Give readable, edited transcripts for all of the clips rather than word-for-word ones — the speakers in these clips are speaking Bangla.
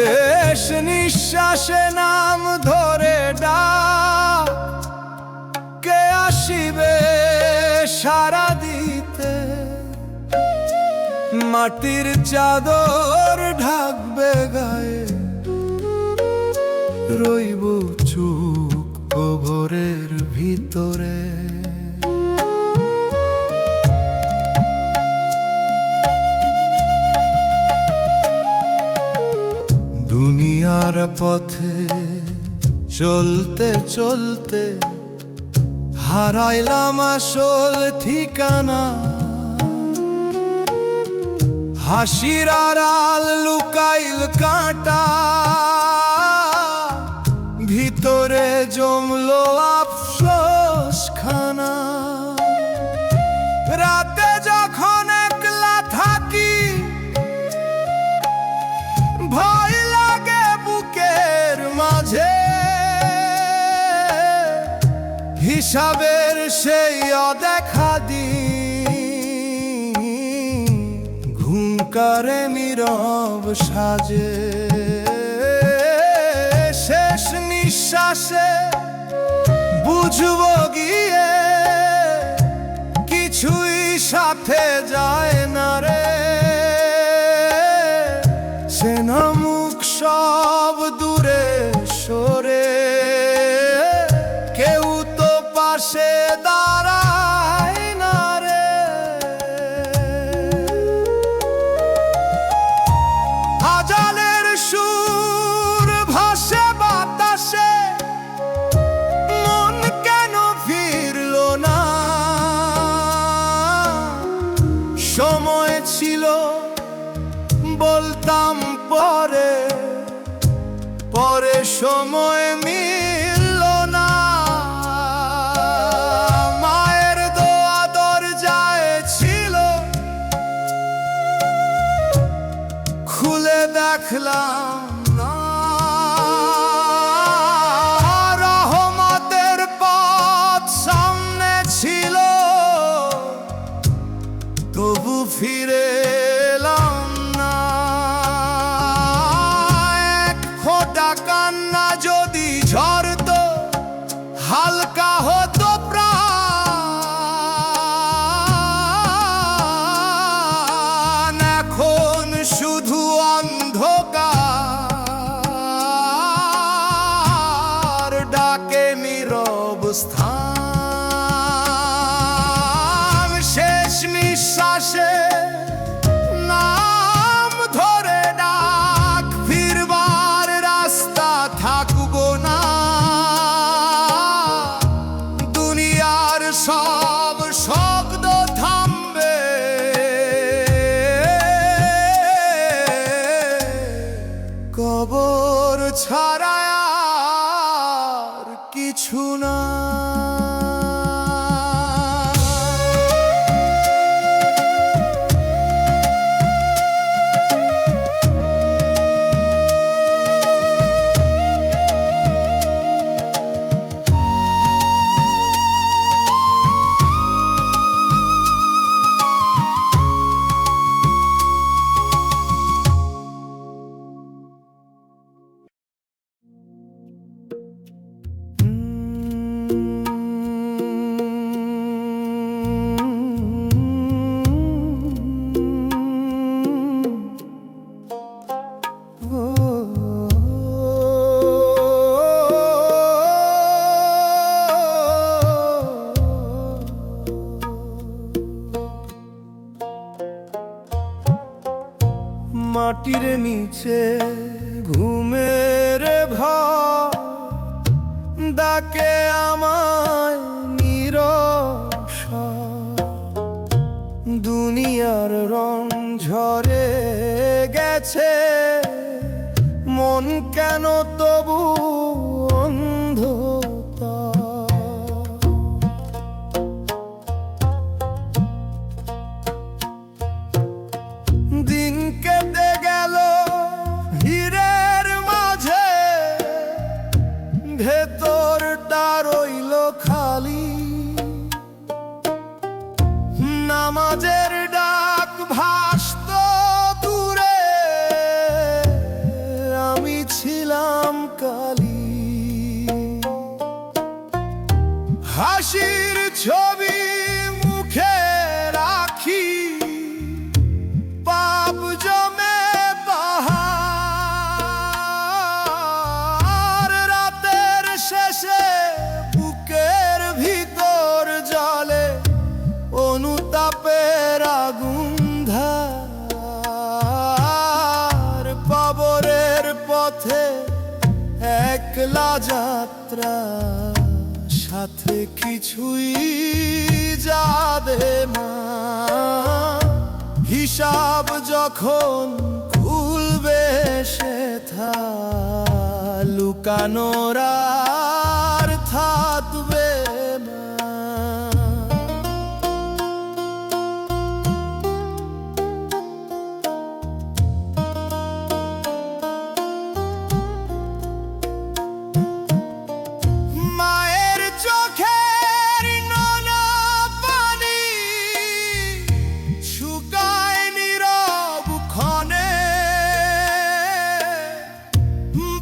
শেষ নিঃশ্বাসে নাম ধরে ডাক, কে আসিবে সারা দিতে? মাটির চাদর ঢাকবে গায়ে, রইব চুপ কবরের ভিতরে। দুনিয়ার পথে চলতে চলতে হারাইলাম আসল ঠিকানা। হাসির আড়াল লুকাইল কাঁটা, ভিতরে জমলো আফসোস খানা। রাতে যখন একলা থাকি, ভয় লাগে বুকের মাঝে। হিসাবের সেই অদেখা দিন ঘুমকারে নীরব সাজে। শেষ নিঃশ্বাসে বুঝবো গিয়ে, কিছুই সাথে যায় না রে। চেনা মুখ সব দূরে সরে, কেউ তো পাশে দাঁড়ায় না রে। আজানের সুর ভাসে বাতাসে, মন কেন ফিরল না? সময় ছিল বলতাম পরে, পরে সময় মিলল না। মায়ের দোয়া দরজায় ছিল, খুলে দেখলাম না। রহমতের পথ সামনে ছিল, তবু ফিরে এলাম না। এক ফোঁটা কান্না যদি ঝরতো, হালকা হতো প্রাণ। এখন শুধু অন্ধকার ডাকে নীরব স্থান। শেষ নিঃশ্বাসে নাম ধরে ডাক, ফিরবার রাস্তা থাকবো না। দুনিয়ার সব শব্দ থামবে, কবর ছাড়া আর কিছু না। মাটির নিচে ঘুমের ঘর ডাকে আমায় নীরব। দুনিয়ার রং ঝরে গেছে, মন কেন তবু অন্ধকার। দিন কেটে গেল হীরের মাঝে, ভেতরটা রইল খালি। নামাজের ডাক ভাসত দূরে, পথে একলা যাত্রা, সাথে কিছুই যাবে না। হিসাব যখন খুলবে সেথা, লুকানোর আর থাকবে না। মায়ের চোখের নোনা পানি শুকায় নীরব ক্ষণে,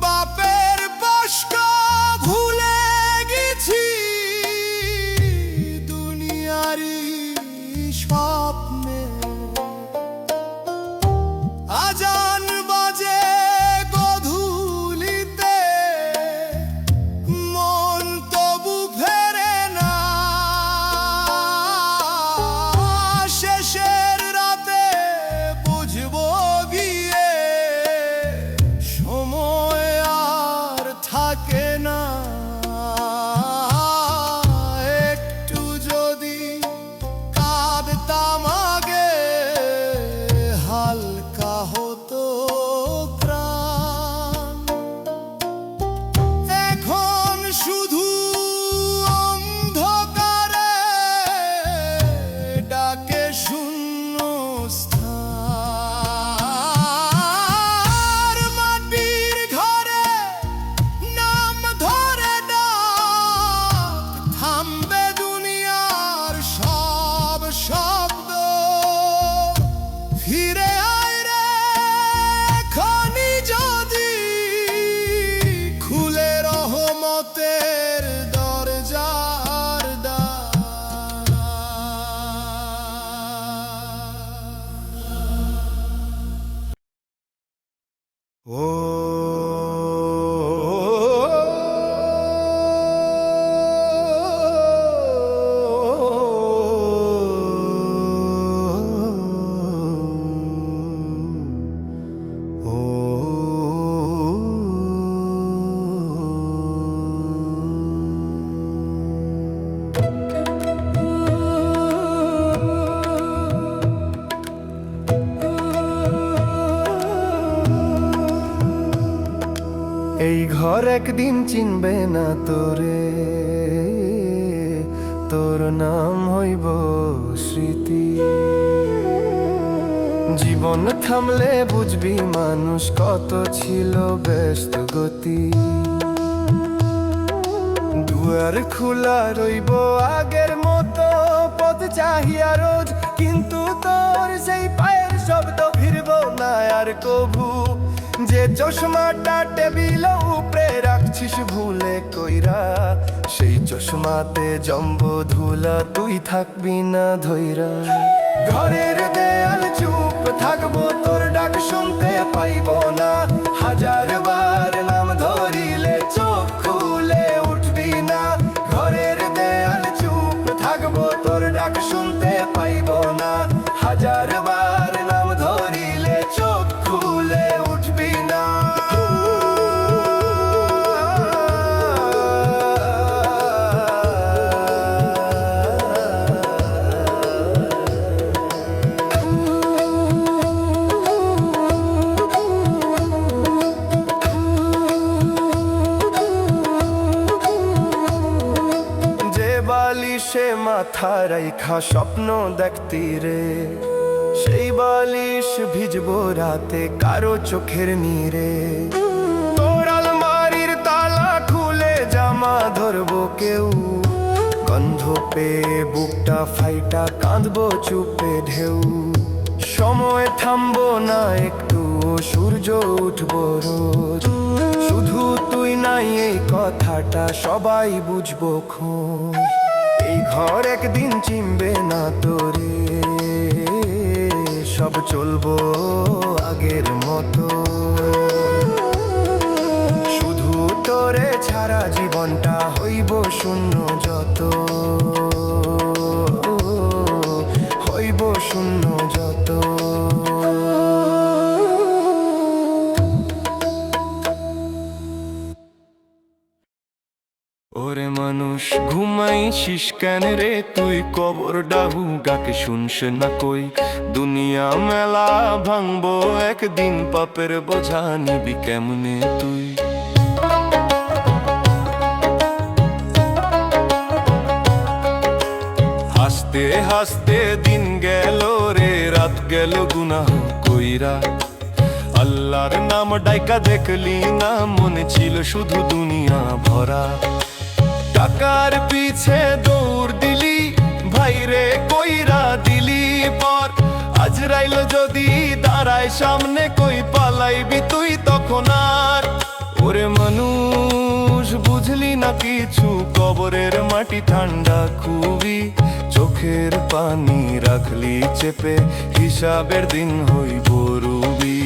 বাপের কষ্ট ভুলে গেছি দুনিয়ারি স্বপ্নে। আজান বাজে গধূলিতে, মন তবু ফেরে না। শেষের রাতে বুঝবো গিয়ে, সময় আর থাকে না। একটু যদি কাঁদতাম আগে, হালকা হতো প্রাণ। এখন শুধু অন্ধকারে ডাকে শূন্য স্থান। মাটির ঘরে নাম ধরে ডাক, থামবে দুনিয়ার সব শব্দ। ফিরে আয় রে খনি যদি, খুলে রহমতের দরজার দ্বার। ও এই ঘর একদিন চিনবে না তোরে, তোর নাম হইব স্মৃতি। জীবন থামলে বুঝবি মানুষ কত ছিল ব্যস্ত গতি। দুয়ার খোলা রইব আগের মতো পথ চাহিয়া রোজ, কিন্তু তোর সেই পায়ের শব্দ ফিরব না আর কভু। যে চশমাটা টেবিল উপরে রাখছিস ভুলে কইরা, সেই চশমাতে জম্ব ধুলা তুই থাকবি না ধইরা। ঘরের দেয়াল চুপ থাকবো, তোর ডাক শুনতে পাইব না। হাজার বার নাম ধরিলে চোখ খুলে উঠবি না। ঘরের দেয়াল চুপ থাকবো, তোর ডাক শুনতে পাইব না। হাজার বার নাম ধরিলে চোখ খুলে উঠবি না। বালিশে মাথা রাইখা স্বপ্ন দেখতি রে, সেই বালিশ ভিজবো রাতে কারো চোখের নীরে। তোর আলমারির তালা খুলে জামা ধরবো কেউ, গন্ধ পেয়ে বুকটা ফাইটা কাঁদবো চুপে ঢেউ। সময় থামবো না একটু, সূর্য উঠবো রোজ। শুধু তুই নাই এই কথাটা সবাই বুঝবো খোঁজ। এই ঘর একদিন চিনবে না তোরে, সব চলবো আগের মতো। শুধু তোরে ছাড়া জীবনটা হইব শূন্য যত, হইব শূন্য যত। ওরে মানুষ ঘুমাইছিস কেন রে তুই, কবর ডাহু গাকে শুনস না কই। দুনিয়া মেলা ভাঙবো একদিন, পাপের বোঝা নিবি কেমনে তুই। হাসতে হাসতে দিন গেল রে, রাত গেল গুনাহ কইরা। আল্লাহর নাম ডাইকা দেখলি না, মনে ছিল শুধু দুনিয়া ভরা। টাকার পিছে দৌড় দিলি, ভাইরে কইরা দিলি পর। আজরাইল যদি দাঁড়ায় সামনে, কই পালাইবি তুই তখন আর। ওরে মানুষ বুঝলি না কিছু, কবরের মাটি ঠান্ডা খুবই। চোখের পানি রাখলি চেপে, হিসাবের দিন হইব রুবি।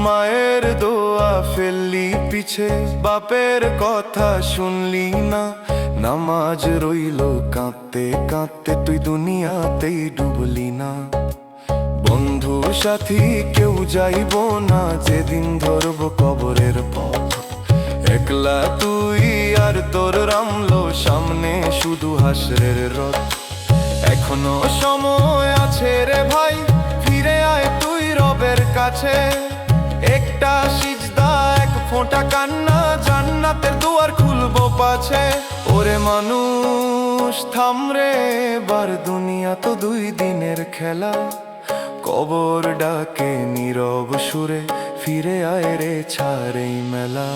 মায়ের দোয়া ফেললি পিছে, বাপের কথা শুনলি না। নামাজ রইল কাঁদতে কাঁদতে, তুই দুনিয়াতেই ডুবলি না। বন্ধু সাথী কেউ যাইব না, যেদিন ধরব কবরের পথ। একলা তুই আর তোর রামলো, সামনে শুধু হাসরের রথ। এখনো সময় আছে রে ভাই, ফিরে আয় তুই রবের কাছে। একটা সিজদা, এক ফোঁটা কান্না, জান্নাতের দুয়ার খুলবো পাছে। ওরে মানুষ থামরে বার, দুনিয়া তো দুই দিনের খেলা। কবর ডাকে নীরব সুরে, ফিরে আয় রে ছাড় এই মেলা।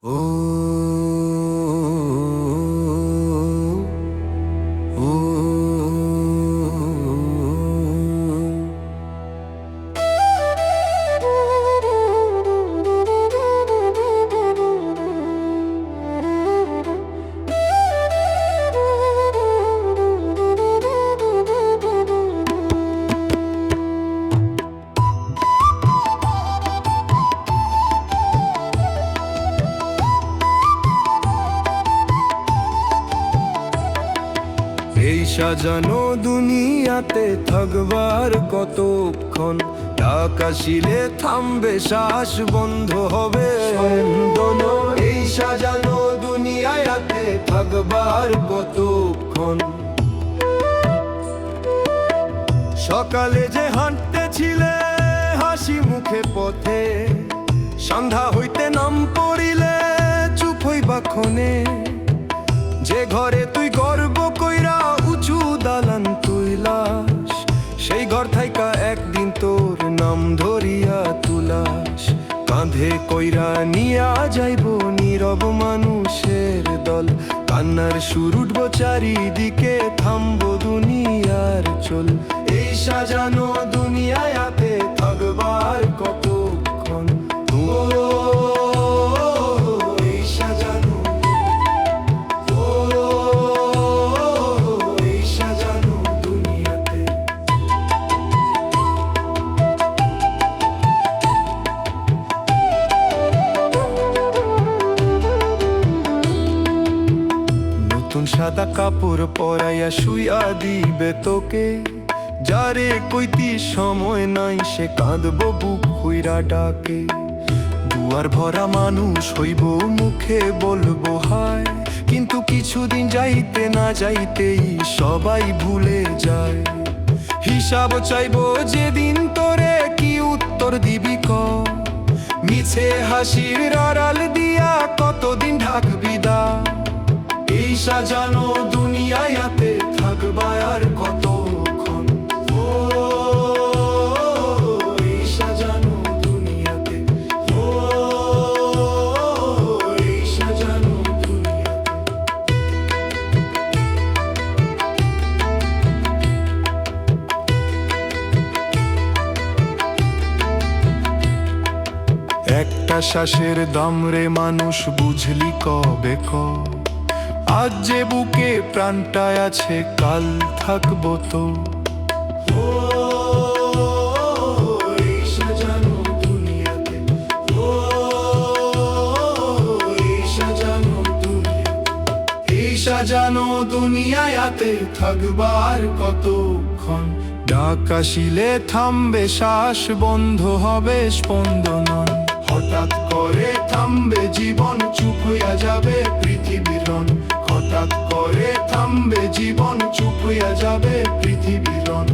ও ও এই সাজানো দুনিয়াতে থাকবার কতক্ষণ। টাকা শিলে থামবে, শ্বাস বন্ধ হবে স্পন্দন। এই সাজানো দুনিয়াতে থাকবার কতক্ষণ। সকালে যে হাঁটতেছিলে হাসি মুখে পথে, সন্ধ্যা হইতে নাম পড়িলে চুপ হইবা ক্ষণে। যে ঘরে তুই গর্ব কইরা উঁচু দালান তুইলাস, সেই ঘর থাইকা একদিন তোর নাম ধরিয়া তুলাস। কাঁধে কইরা নিয়া যাইব নীরব মানুষের দল। কান্নার সুর উঠবো চারিদিকে, থামবো দুনিয়ার চল। এই সাজানো দুনিয়াতে থাকবার কতক্ষণ। এই সাজানো, এই সাজানো দুনিয়াতে। নতুন সাদা কাপড় পরাইয়া শুইয়া দিবে তোকে। যারে কইতি সময় নাই, সে কাঁদবো বুক হইরা ডাকে। দুয়ার ভরা মানুষ হইব, মুখে বলবো হায়। কিন্তু কিছুদিন যাইতে না যাইতেই সবাই ভুলে যায়। হিসাব চাইবো যেদিন, তোরে কি উত্তর দিবি ক। মিছে হাসির আড়াল দিয়া কতদিন ঢাকবি দা। এই সাজানো দুনিয়াতে থাকবা আর কতক্ষণ। এই সাজানো দুনিয়াতে, এই সাজানো দুনিয়াতে। একটা শ্বাসের দাম রে মানুষ, বুঝলি কবে আজ যে বুকে প্রাণটায় আছে, কাল থাকবো তো। এই সাজানো দুনিয়াতে, এই সাজানো দুনিয়াতে, এই সাজানো দুনিয়াতে থাকবার কতক্ষণ। ডাক আসিলে থামবে শ্বাস, বন্ধ হবে স্পন্দনন। হঠাৎ করে থামবে জীবন, চুপ হইয়া যাবে পৃথিবীর রণ। হঠাৎ করে থামবে জীবন, চুপ হইয়া যাবে পৃথিবীর রণ।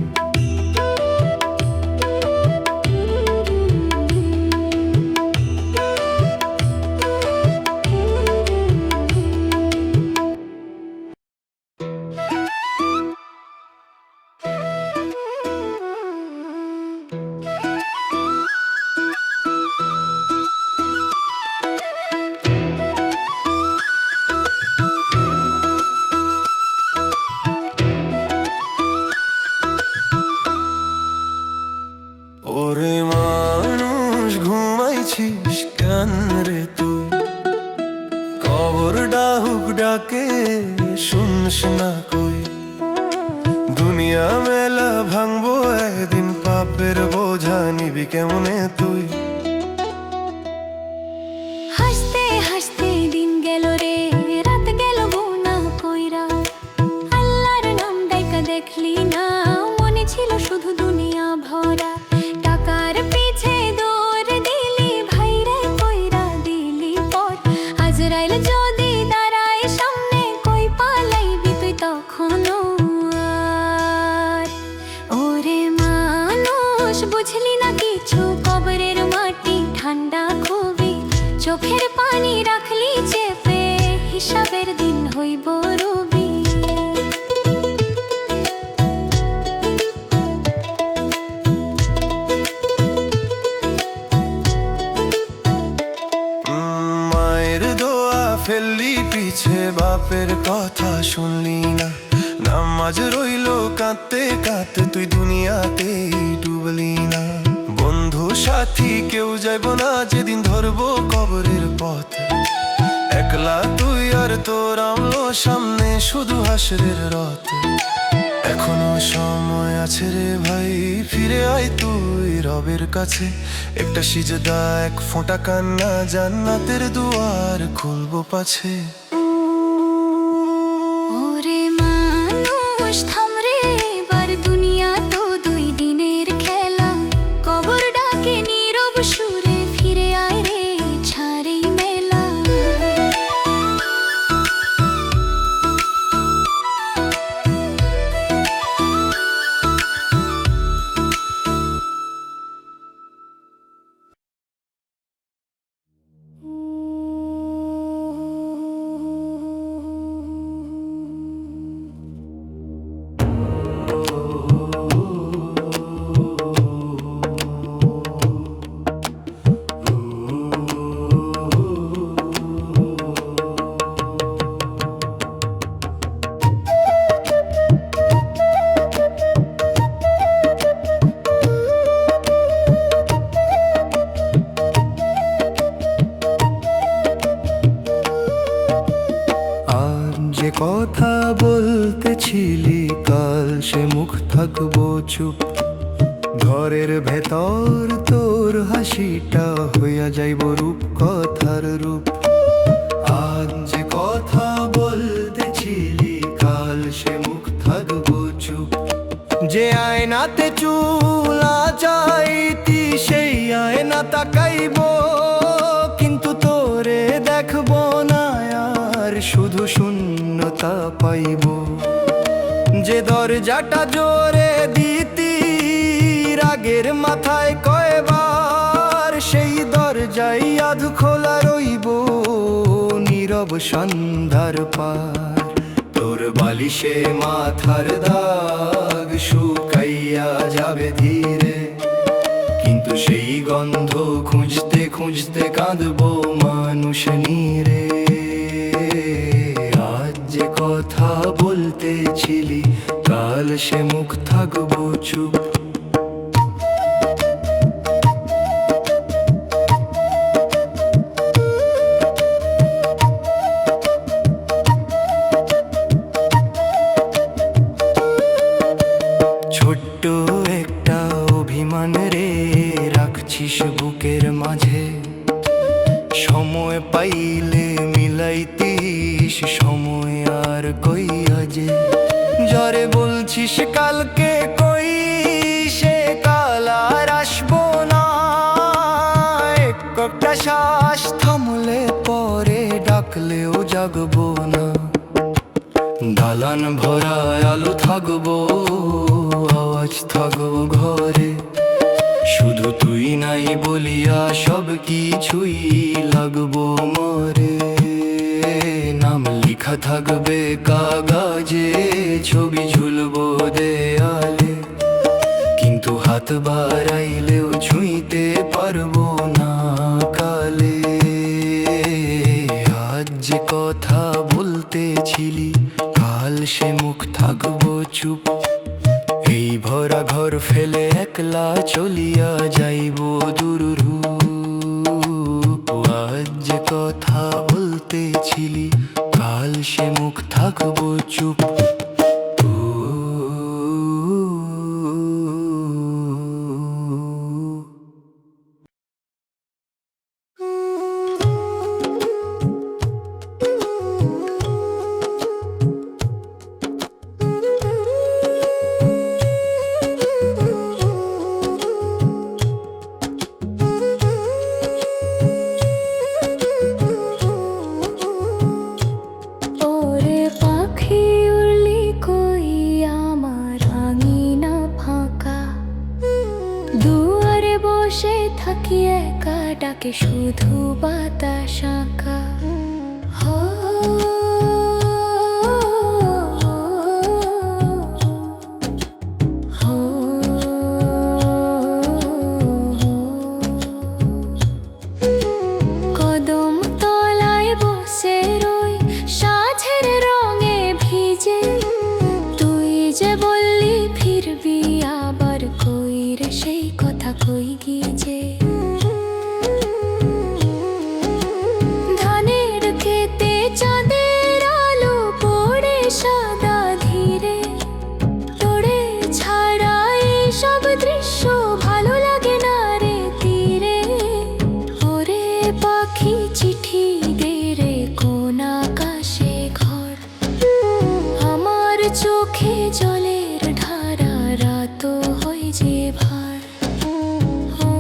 ওরে মানুষ ঘুমাইছিস কেন রে তুই? কবর ডাহুক ডাকে শুনস না কই? দুনিয়া মেলা ভাঙবো একদিন, পাপের বোঝা নিবি কেমনে তুই? হাসতে হাসতে দিন গেল রে, রাত গেল গুনা কইরা। আল্লাহর নাম ডাইকা দেখলি না, মনে ছিল শুধু দুনিয়া ভরা। টাকার পিছে দৌড় দিলি, ভাইরে কইরা দিলি পর। আজরাইল যদি দাঁড়ায় সামনে, কই পালাইবি তুই তখনও আর? ওরে মানুষ বুঝলি না কিছু, কবরের মাটি ঠান্ডা খুবই। চোখের পানি রাখলি চেপে, হিসাবের দিন হইব রবি। মায়ের দোয়া ফেললি পিছে, বাপের কথা শুনলি না। নামাজ রইল কাঁদতে কাঁদতে, তুই দুনিয়াতেই ডুবলি না। বন্ধু সাথী কেউ যাইব না, যেদিন ধরবো কবরের পথ। একলা তুই আর তোর আমলো সামনে, শুধু হাসরের রথ। এখনো সময় আছে রে ভাই, ফিরে আয় তুই রবের কাছে। একটা সিজদা, এক ফোঁটা কান্না, জান্নাতের দুয়ার খুলবো পাছে। ওরে মানুষ থাম রে এবার, দুনিয়া তো দুই দিনের খেলা। কবর ডাকে নীরব সুরে, ফিরে আয় রে ছাড়েই মেলা। যে কথা বলতেছিলি কাল, সে মুখ থাকবো চুপ। ঘরের ভেতর তোর হাসিটা হইয়া যাইব রূপ, কথার রূপ। আজ যে কথা বলতেছিলি কাল, সে মুখ থাকবো চুপ। যে আয়নাতে চুলা চাইতি, সেই আয়না তাকাইব, কিন্তু তোরে দেখবো না আর, শুধু শূন্যতা পাইব। যে দরজাটা জোরে দিতি রাগের মাথায় কয়বার, সেই দরজাই আধ খোলা রইব, নীরব সন্ধ্যার পার। তোর বালিশে মাথার দাগ শুকাইয়া যাবে ধীরে, কিন্তু সেই গন্ধ খুঁজতে খুঁজতে কাঁদবো মানুষ নীরে। আজ যে কথা বলতেছিলি কাল, সে মুখ থাকবো চুপ। ছোট্ট একটা অভিমান রে রাখছিস বুকের মাঝে, সময় পাইলে মিলাইতিস সময় আর কইয়া যে, জ্বরে বলছিস কালকে কই সে কাল আর আসবো না, একটা শ্বাস থামলে পরে ডাকলেও জাগবো না। দালান ভরা আলো থাকবো, আওয়াজ থাকবো ঘরে, শুধু তুই নাই বলিয়া সব কিছুই লাগবো মরে। নাম লিখা থাকবে কাগজে, ছবি ঝুলবো দেয়ালে, কিন্তু হাত বাড়াইলেও ছুঁইতে পারবো না কালে। আজ যে কথা বলতেছিলি কাল সে মুখ থাকবো চুপ, এই ভরা ঘর ফেলে একলা চলিয়া যাইব দুরু। আজ যে কথা বলতেছিলি কাল সে মুখ থাকবো চুপ। ওরে পাখি উড়লি কই আমার আঙিনা ফাঁকা, দুয়ারে বসে থাকি একা, ডাকে শুধু বাতাস আঁকা। হো হো কদম তলায় বসে রই সাঝের রঙে ভিজে, তুই যে বললি ফিরবি আবার, কই রে সেই কথা কই গিয়ে। ধানের খেতে চাঁদের আলো পড়ে সাদা ধীরে, তোরে ছাড়া সব দৃশ্য ভালো লাগে না রে তীরে। ওরে পাখি চিঠি দে রে কোন আকাশে ঘর, আমার চোখে জলের ধারা রাত হয়ে যে ভার। ও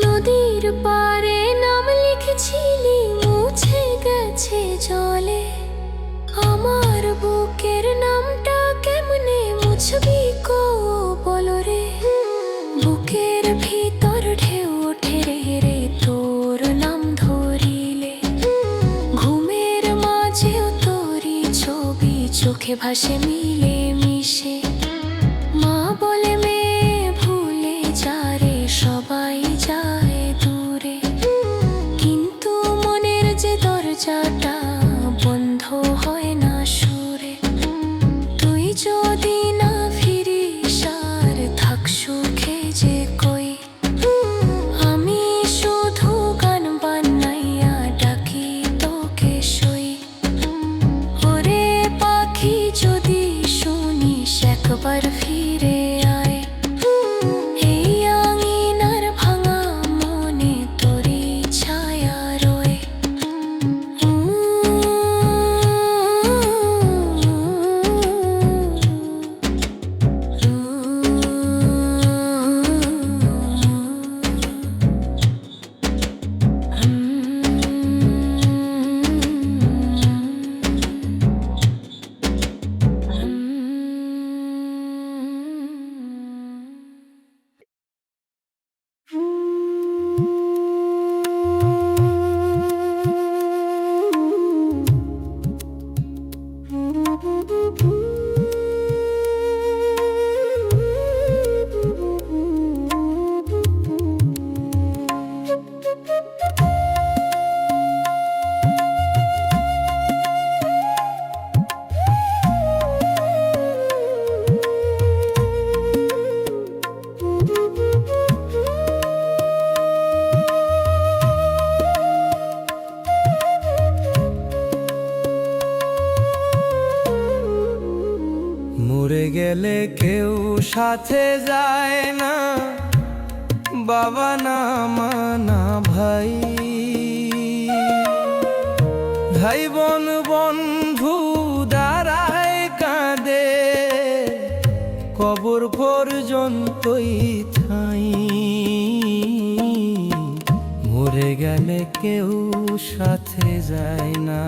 নদীর পারে নাম লিখেছিলি মুছে গেছে জলে, আমার বুকের নামটা কেমনে মুছবি কো বলো রে। বুকের ভিতর ঢেউ ওঠে রে রে তোর নাম ধরিলে, ঘুমের মাঝেও তোরই ছবি চোখে ভাসে মিলে মিশে। মা বলে মেয়ে ভুলে যা রে, সবাই যায় দূরে, কিন্তু মনের যে দরজাটা বন্ধ হয় না সুরে। তুই যদি না ফিরিস আর থাক সুখে যে কই, আমি শুধু গান বানাইয়া ডাকি তোকে সই। ওরে পাখি যদি শুনিস একবার ফিরে আয়, এই আঙিনার ভাঙা মনে তোরই ছায়া রয়। গেলে কেউ সাথে যায় না, বাবা না মা না ভাই। ভাই বোন বন্ধু দাঁড়ায় কাঁদে, কবর পর্যন্তই ঠাঁই। মরে গেলে কেউ সাথে যায় না,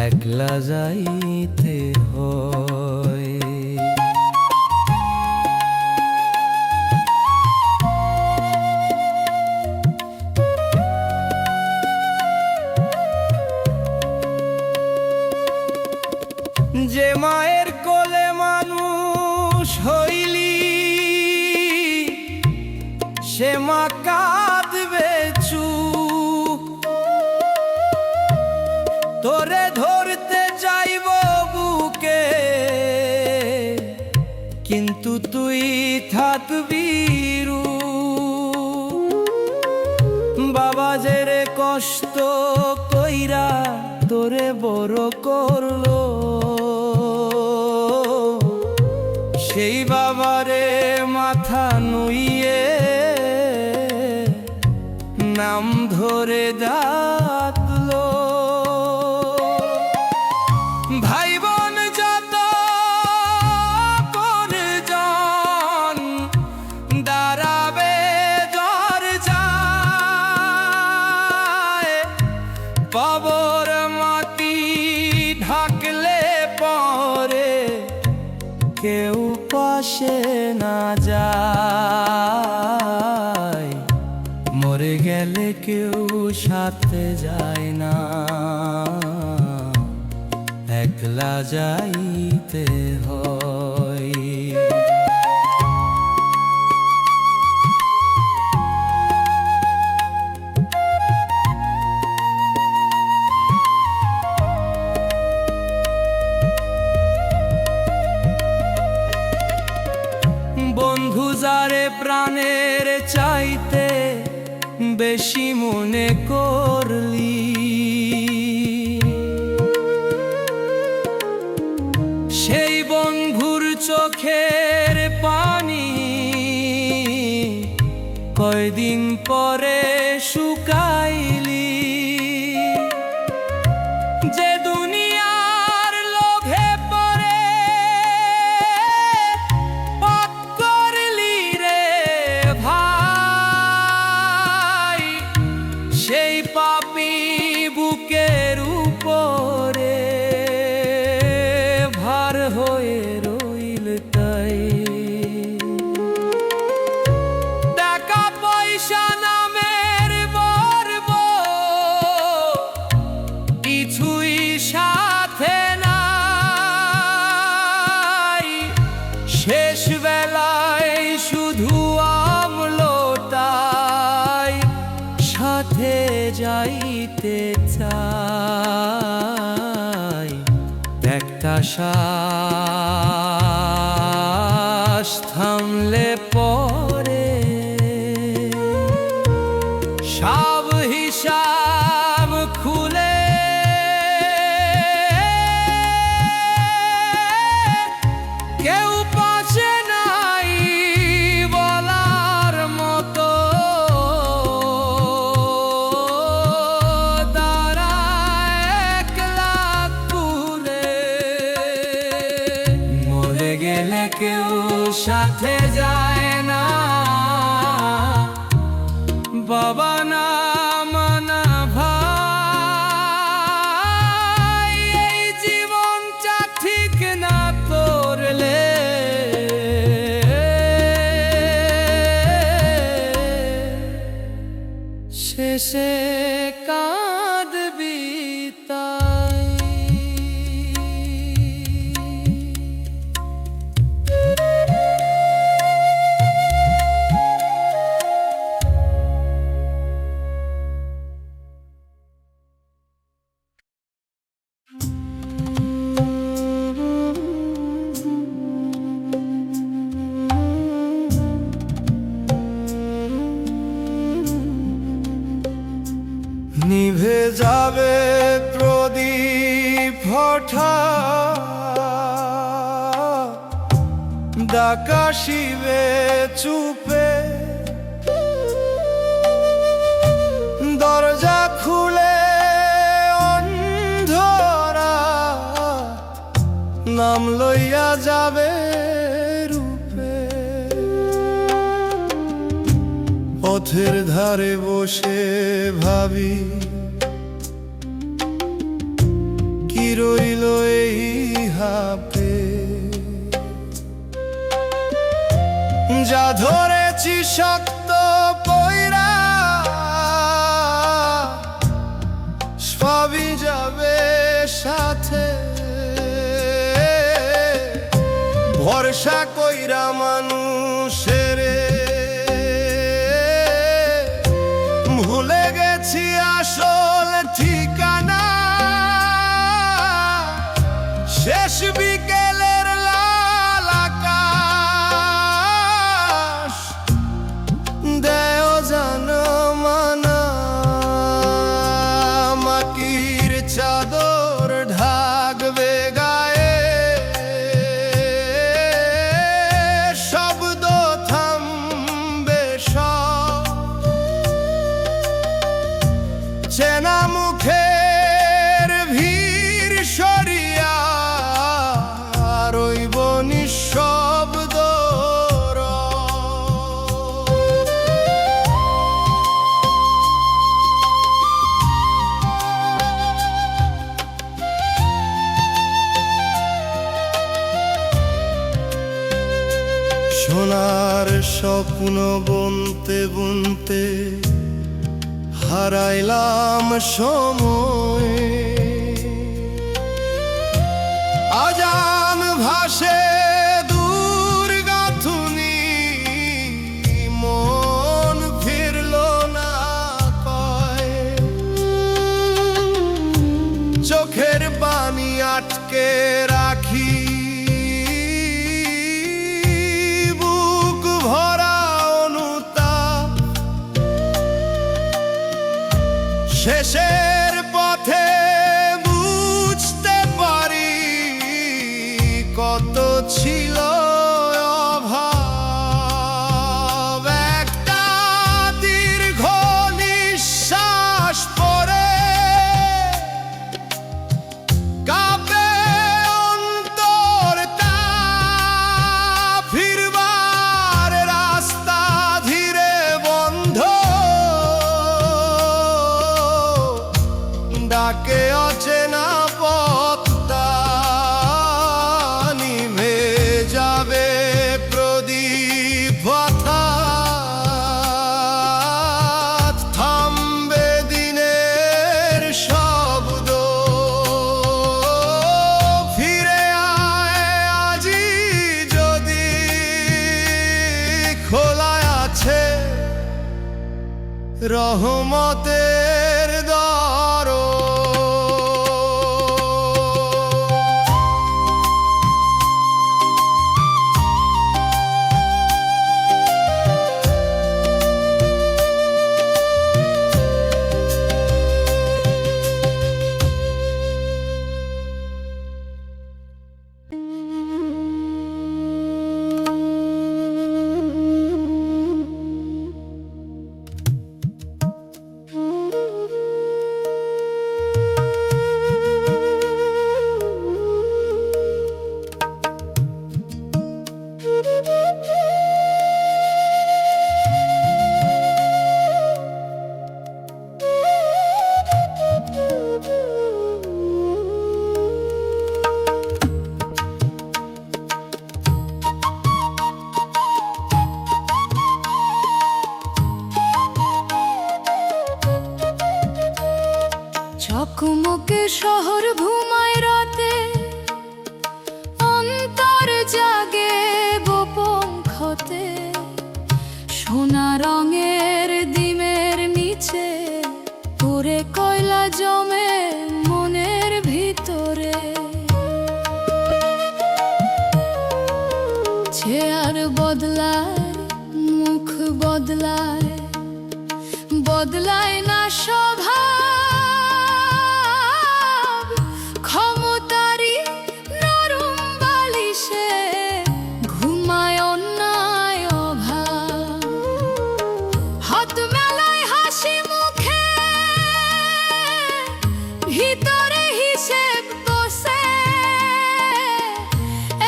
একলা যাইতে হয়। যে মায়ের কোলে মানুষ হইলি, সে মা কাঁদবে চুপ। তোরে ধরতে চাইব বুকে, কিন্তু তুই থাকবি রূপ। বাবা যে রে কষ্ট কইরা তোরে বড় করলো, সেই বাবারে মাথা নুইয়ে নাম ধরে ডাকলো। ভাই বোন যত পরজন দাঁড়াবে দরজায়, কবর মাটি ঢাকলে পরে কেউ পাশে না যায়। মরে গেলে কেউ সাথে যায় না, একলা যাইতে হয়। বন্ধু যারে প্রাণের চাইতে বেশি মনে করলি, সেই বন্ধুর চোখের পানি কয়দিন পরে শুকাইলি। যে দুনিয়ার লোভে পড়ে পাপ করলি রে ভাই, সেই পাপী বুকের উপরে ভার হয়ে রইল তাই। টাকা পয়সা নামের গর্ব কিছুই সাথে নাই, শেষ বেলায় শুধু আমলতাই সাথে যাইতে চাই। একটা শ্বাস থামলে পরে সব হিসাব খুলে, কেউ পাশে নাই বলার মতো, দাঁড়ায় একলা ঘুরে। মরে গেলে কেউ সাথে যায় না, বাবা না মা না ভাই। এই জীবনটা ঠিক না করলে শেষে কাঁদবি তাই। নিভে যাবে প্রদীপ হঠাৎ, ডাকাশিবে চুপে দরজা খুলে অন্ধরা নাম লইয়া যাবে রূপে পথের ধারে বসে ভাবি কি রইল এই হাপে যা ধরেছি শক্ত পয়রা সবই যাবে সাথে ভরসা কইরা মানুষের ভুলে গেছি আসল ঠিকানা শেষ বিকেলের লাল আকাশ দেয় জানো মানা মাটির চাদর ঢাকবে গায়ে শব্দ থামবে সব চেনা মুখের ভিড় সরিয়া রইব নিঃশব্দ সোনার স্বপ্ন বুনতে বুনতে হারাইলাম সময় আজান ভাসে দূর গাথুনি মন ফিরল না কয় চোখের পানি আটকে রাখি বুক ভরা অনুতাপ শেষের পথে বুঝতে পারি কত ছিল অভাব একটা দীর্ঘ নিঃশ্বাস পরে কাঁপে অন্তরটা ফিরবার রাস্তা ধীরে বন্ধ ডাকে অচেনা পথটা নিভে যাবে প্রদীপ হঠাৎ থামবে দিনের শব্দ ফিরে আয় আজি যদি খোলা আছে রহমতের দর চকমকে শহর ঘুমায় রাতে অন্তর জাগে গোপন ক্ষতে সোনা রঙের ডিমের নিচে পুরে কয়লা জমে মনের ভিতরে চেয়ার বদলায় মুখ বদলায় বদলায় না স্বভাব ক্ষমতারি নরম বালিশে ঘুমায় হাসি মুখে ভিতরে হিসেব কষে,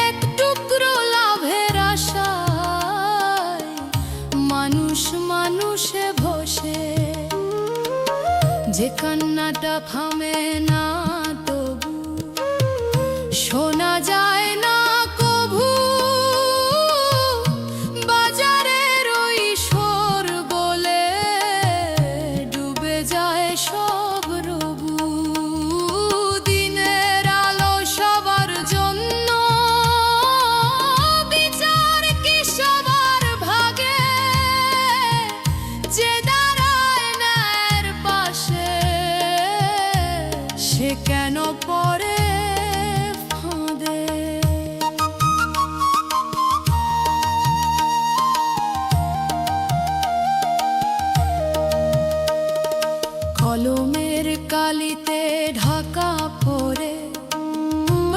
এক টুকরো লাভের আশায় মানুষ মানুষে বসে। যে কান্নাটা থামে না তবু, শোনা যায় না কভু, বাজারের ওই শোর বলে ডুবে যায় সব রবু। দিনের আলো সবার জন্য, বিচার কি সবার ভাগে, যে দাঁড়ায় ন্যায়ের পাশে সে কেন পড়ে ফাঁদে। কলমের কালিতে ঢাকা পড়ে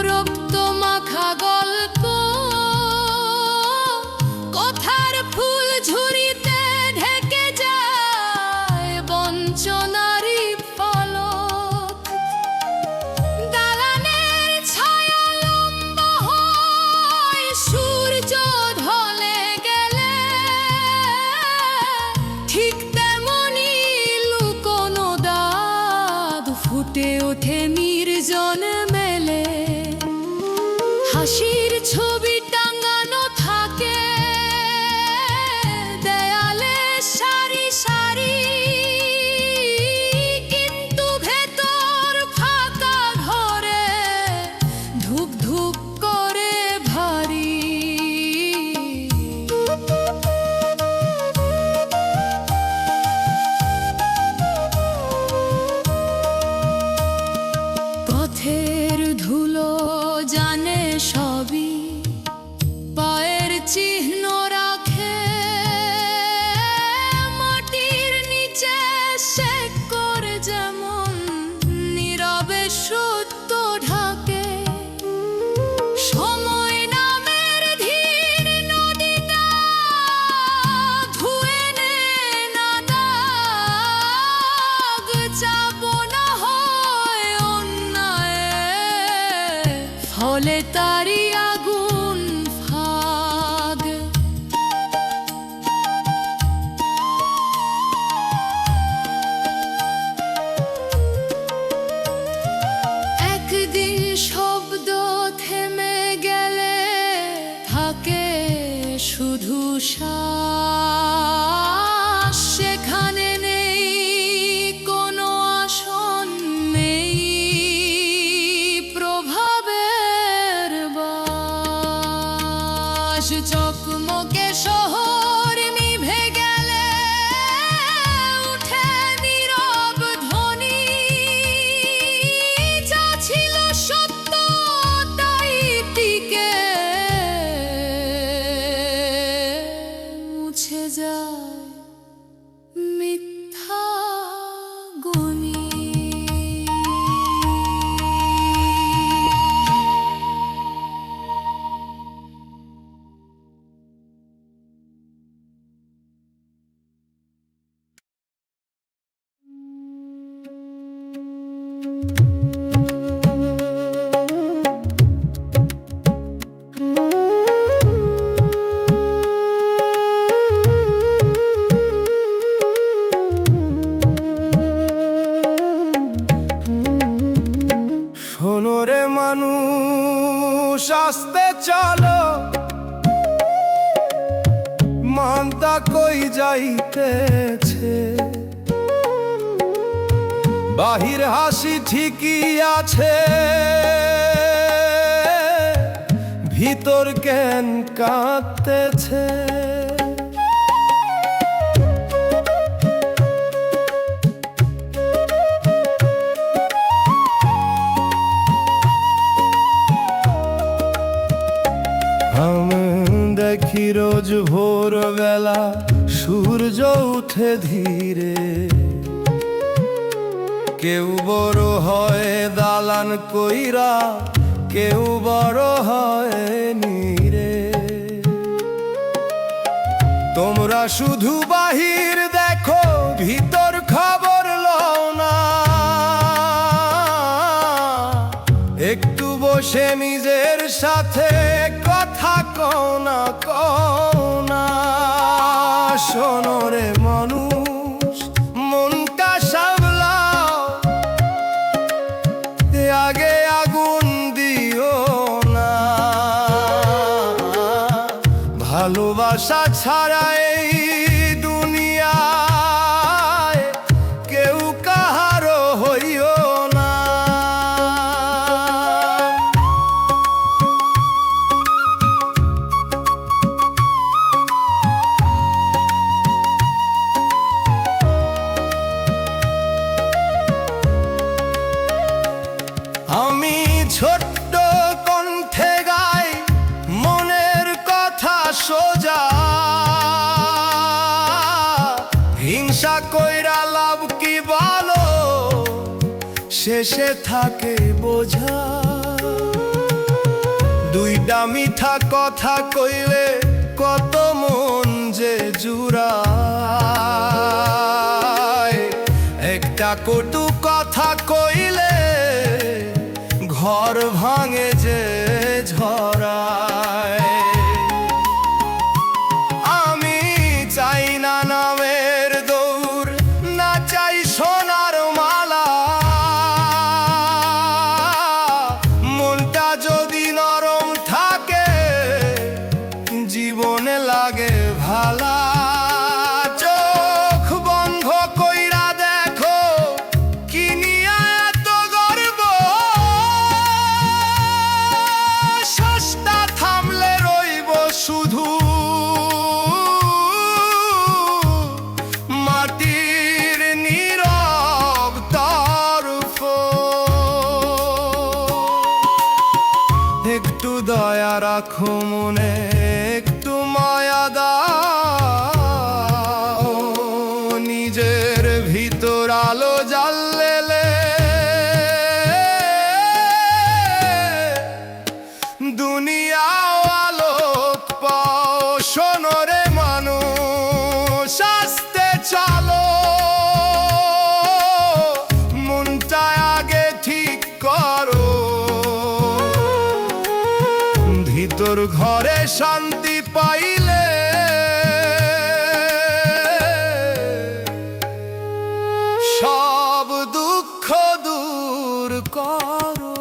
রক্ত মাখা গল্প, কথার ফুল ঝুরিতে ঢেকে যায় বঞ্চনারই পলক। দালানের ছায়া লম্বা হয় সূর্য ঢলে গেলে, ঠিক তেমনি লুকোনো দাগ ফুটে ওঠে নির্জন মেলে। হাসির ছবি টাঙানো থাকে দেয়ালে সারি সারি, কিন্তু ভেতর ফাঁকা ঘরে ধুক ধুক করে ভারী। পথের ধুলো জানে সবই, পায়ের চিহ্ন রাখে মাটির নিচে, সে করে যেমন নীরবে সত্য ঢাকে। সময় নামের ধীর নদীটা ধুয়ে নে না দাগ, চাপো না হয় অন্যায়, ফলে তারি আগুন ফাগ। একদিন শব্দ থেমে গেলে থাকে শুধু শ্বাস, সেখানে নেই কোনো আসন, নেই প্রভাবের বাস। চকমকে শহর নিভে গেলে উঠে নীরব ধ্বনি, যা ছিল সত্য তাই টিকে মুছে যায় মিথ্যা গুনি। শোনো রে মানুষ, আস্তে চলো, মানতা কই যাইতেছে। বাহির হাসি ঠিকই আছে, ভিতর কেন কাঁদতেছে। দেখি রোজ ভোরবেলা সূর্য উঠে ধীরে, কেউ বড় হয় দালান কইরা, কেউ বড় হয় নীরে। তোমরা শুধু বাহির দেখো, ভিতর সে নিজের সাথে কথা কও না শোনো রে মানুষ মনটা সামলাও আগে আগুন দিও না ভালোবাসা ছাড়া এই দুনিয়ায় কেউ কাহারো হইও না। আমি ছোট্ট কণ্ঠে গাই মনের কথা সোজা হিংসা কইরা লাভ কি বলো শেষে থাকে বোঝা দুইটা মিঠা কথা কইলে কত মন যে জুড়ায় একটা কটু কথা কইলে ঘর ভাঙে যে ঝরায় আমি চাই না নামের দৌড় না চাই সোনার মালা মনটা যদি নরম থাকে জীবনে লাগে ভালা চোখ বন্ধ কইরা দেখো কি নিয়া এত গর্ব শ্বাসটা থামলে রইব শুধু মাটির নীরব তরফ একটু দয়া রাখো মনে একটু মায়া দাও নিজের ভিতর আলো জ্বাললে দুনিয়াও আলোক পাও শোনো রে মানুষ আস্তে চলো মনটা আগে ঠিক করো ভিতর ঘরে শান্তি পাইলে সব দুঃখ দূর করো।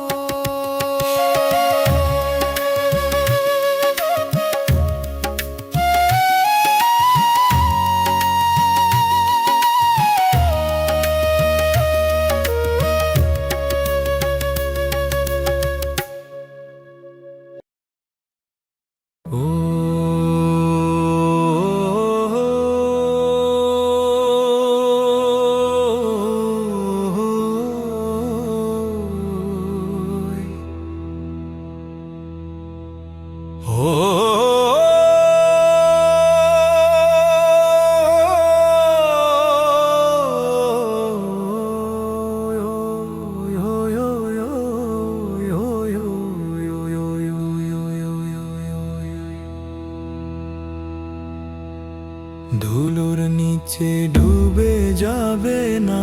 ধুলোর নিচে ডুবে যাবে না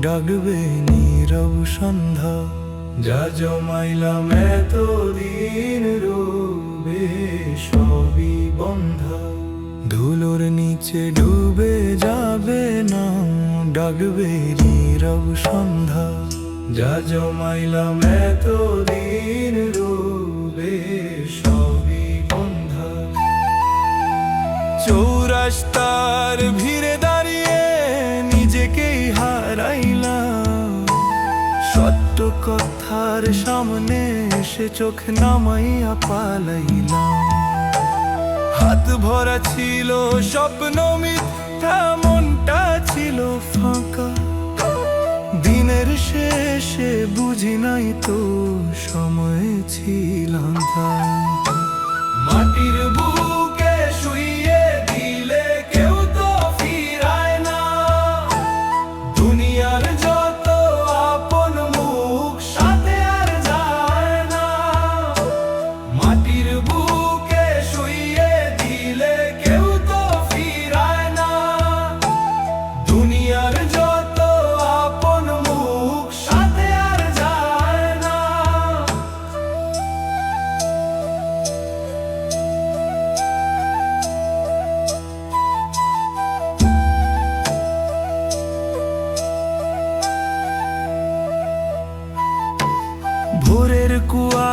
ডাকবে নীরব সন্ধ্যা যা জমাইলাম এতদিন রবে সবই বন্ধা ধুলোর নিচে ডুবে যাবে না ডাকবে নীরব সন্ধ্যা যা জমাইলাম এতদিন রবে সবই বন্ধা চৌরাস্তার ভিড়ে দাঁড়িয়ে নিজেকেই হারাইলাম সত্য কথার সামনে এসে চোখ নামাইয়া পালাইলাম হাত ভরা ছিল স্বপ্ন মিথ্যা মনটা ছিল ফাঁকা দিনের শেষে বুঝি নাই তো সময় ছিলাম মাটির বুকে শুইয়ে দিলে কেউ তো ফিরায় না দুনিয়ার যত আপন মুখ সাথে আর যায় না মাটির বুকে শুইয়ে দিলে কেউ তো ফিরায় না দুনিয়ার যত আপন মুখ সাথে আর যায় না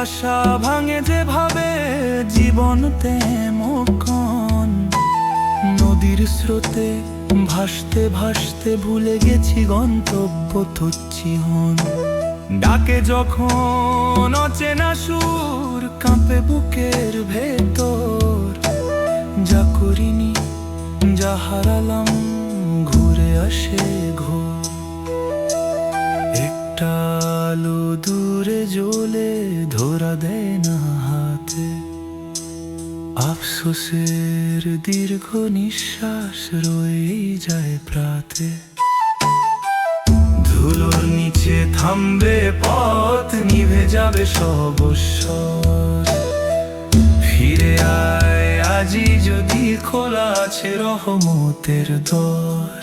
আশা ভাঙে যেভাবে জীবন তেমন নদীর স্রোতে ভাসতে ভাসতে ভুলে গেছি গন্তব্য তুচ্ছি হন। ডাকে যখন অচেনা সুর কাঁপে বুকের ভেতর, যা করিনি যা হারালাম ঘুরে আসে ঘোর। একটা আলো দূরে জ্বলে ধরা দেয় না হাতে, আফসোসের দীর্ঘ নিঃশ্বাস রয়েই যায় প্রাতে। ধুলোর নিচে থামবে পথ, নিভে যাবে সব স্বর। ফিরে আয় আজই যদি খোলা আছে রহমতের দর।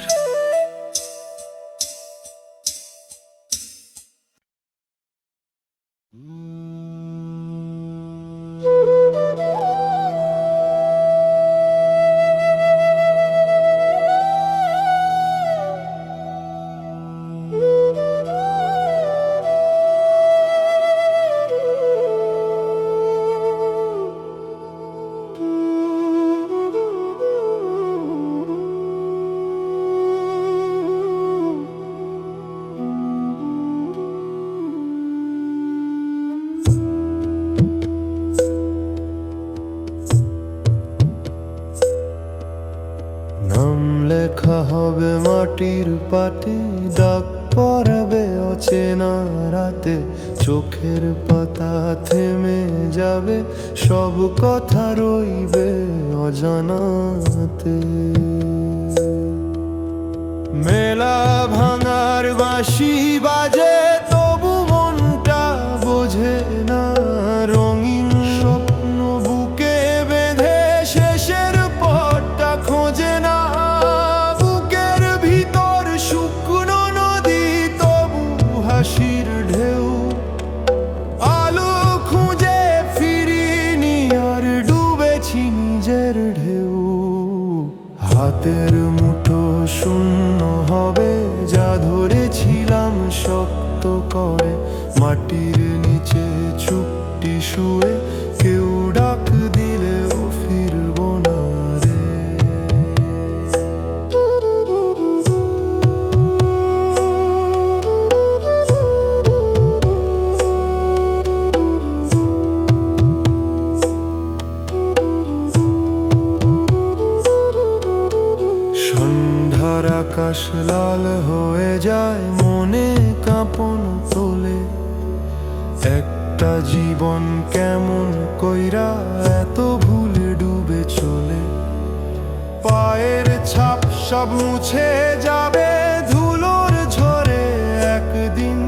নাম লেখা হবে মাটির পাটে, দাগ পড়বে অচেনা রাতে। চোখের পাতা থেমে যাবে, সব কথা রইবে অজানাতে। মেলা ভাঙার বাঁশি বাজে, তবু মনটা বোঝে না। রঙিন স্বপ্ন বুকে বেঁধে শেষের পথটা খোঁজে না। বুকের ভিতর শুকনো নদী, তবু হাসির ঢেউ। আলো খুঁজে ফিরিনি আর ডুবেছি নিজের ঢেউ। হাতের মুঠো শূন্য হবে, যা ধরেছিলাম শক্ত করে। মাটির নিচে চুপটি শুয়ে, কেউ ডাক দিলেও ফিরবো না রে। সন্ধ্যার আকাশ লাল হয়ে যায়, মনে কাঁপন তোলে। একটা জীবন কেমন কইরা এত ভুলে ডুবে চলে। পায়ের ছাপ সব মুছে যাবে ধুলোর ঝড়ে একদিন।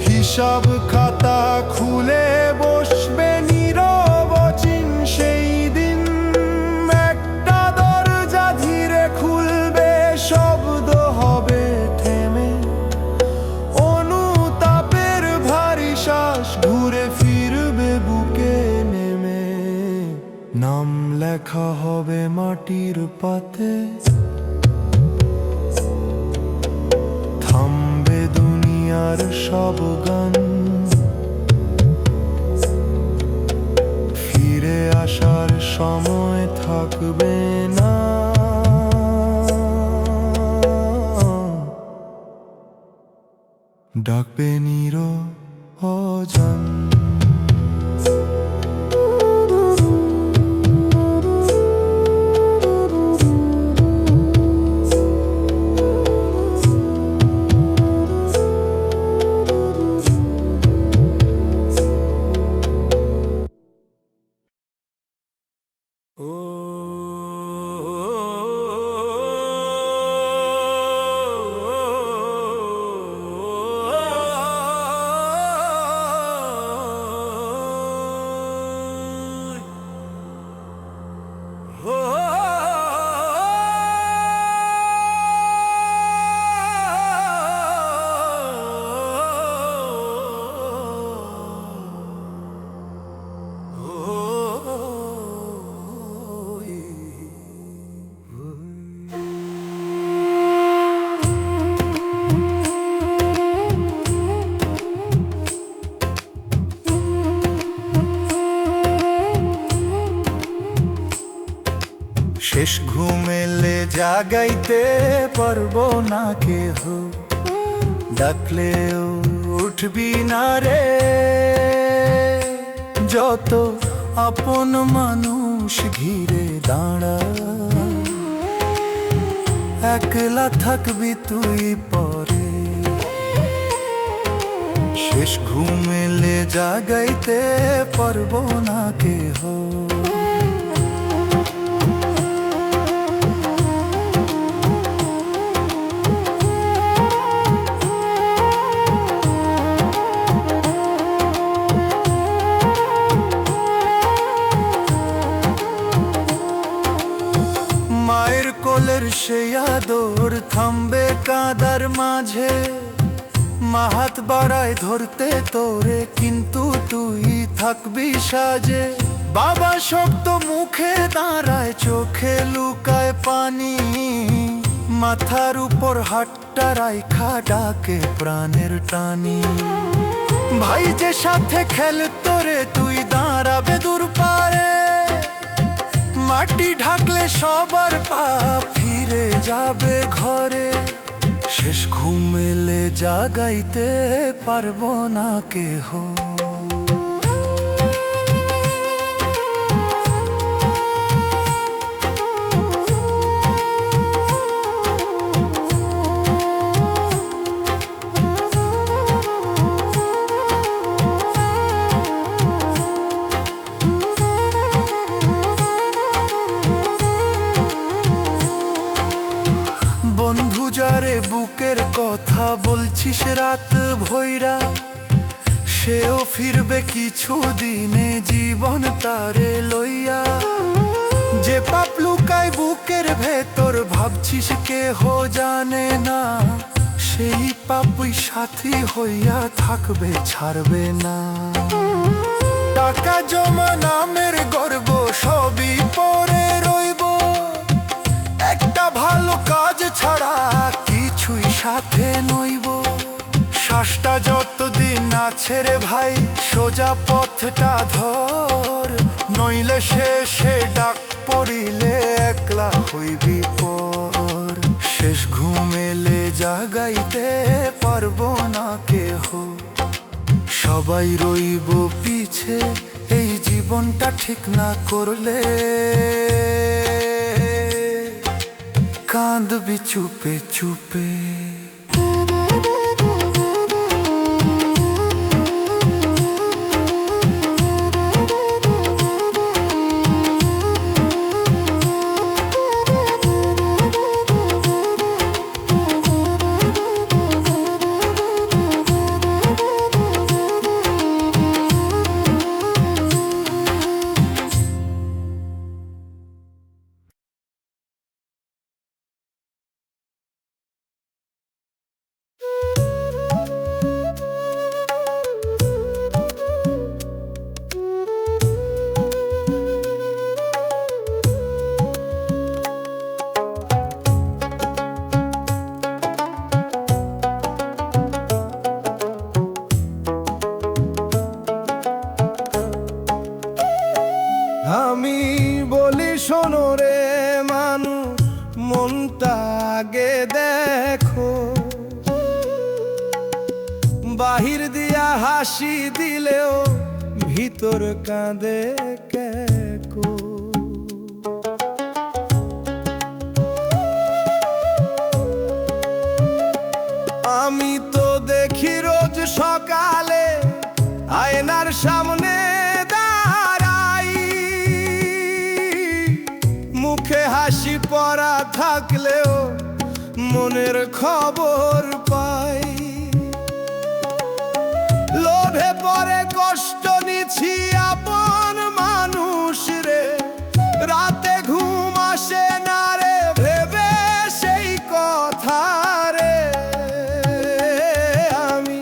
হিসাব খাতা খুলে বসবে নীরব অচিন সেই দিন। একটা দরজা ধীরে খুলবে, শব্দ হবে থেমে। অনুতাপের ভারী শ্বাস ঘুরে ফিরবে বুকে নেমে। নাম লেখা হবে মাটির পাতে, থামবে দুনিয়ার সব গান। ফিরে আসার সময় থাকবে না, ডাকবে নিরজন। শেষ ঘুমেলে জাগাইতে পারবো না কেহ, ডাকলেও উঠবি না রে। যত আপন মানুষ ঘিরে দাঁড়া, একলা থাকবি তুই পরে। শেষ ঘুমেলে জাগাইতে পারবো না কেহ। মায়ের কোলের সেই আদর থামবে কাদার মাঝে, মা হাত বাড়ায় ধরতে তোরে, কিন্তু তুই থাকবি সাজে। বাবা শক্ত মুখে দাঁড়ায়, চোখে লুকায় পানি, মাথার উপর হাতটা রাইখা ডাকে প্রাণের টানি। ভাই যে সাথে খেলতো রে, তুই দাঁড়াবে দূর পারে, মাটি ঢাকলে সবার পা ফিরে যাবে ঘরে। শেষ ঘুমেলে জাগাইতে পারবো না কেহ। বন্ধু যারে বুকের কথা বলছিস রাত ভৈরা, সেও ফিরবে কিছু দিনে জীবন তারে লইয়া। যে পাপ লুকায় বুকের ভেতর ভাবছিস কেহ জানে না, সেই পাপই সাথী হইয়া থাকবে, ছাড়বে না। টাকা জমা নামের গর্ব সবই পরে রইব, একটা ভালো কাজ ছাড়া কিছুই সাথে নইব। শ্বাসটা যতদিন আছে রে ভাই, সোজা পথটা ধর, নইলে শেষে ডাক পড়িলে একলা হইবি পর। শেষ ঘুমেলে জাগাইতে পারবো না কেহ, সবাই রইব পিছে এই জীবনটা ঠিক না করলে। কাঁদবি চুপে চুপে। আমি বলি শোনো রে মানুষ, মনটা আগে দেখো, বাহির দিয়া হাসি দিলেও ভিতর কাঁদে কেকো। আমি তো দেখি রোজ সকালে আয়নার সামনে দাঁড়াই, মুখে হাসি পরা থাকলেও মনের খবর পাই। লোভে পরে কষ্ট নিছি আপন মানুষ রে, রাতে ঘুম আসে না রে ভেবে সেই কথা রে। আমি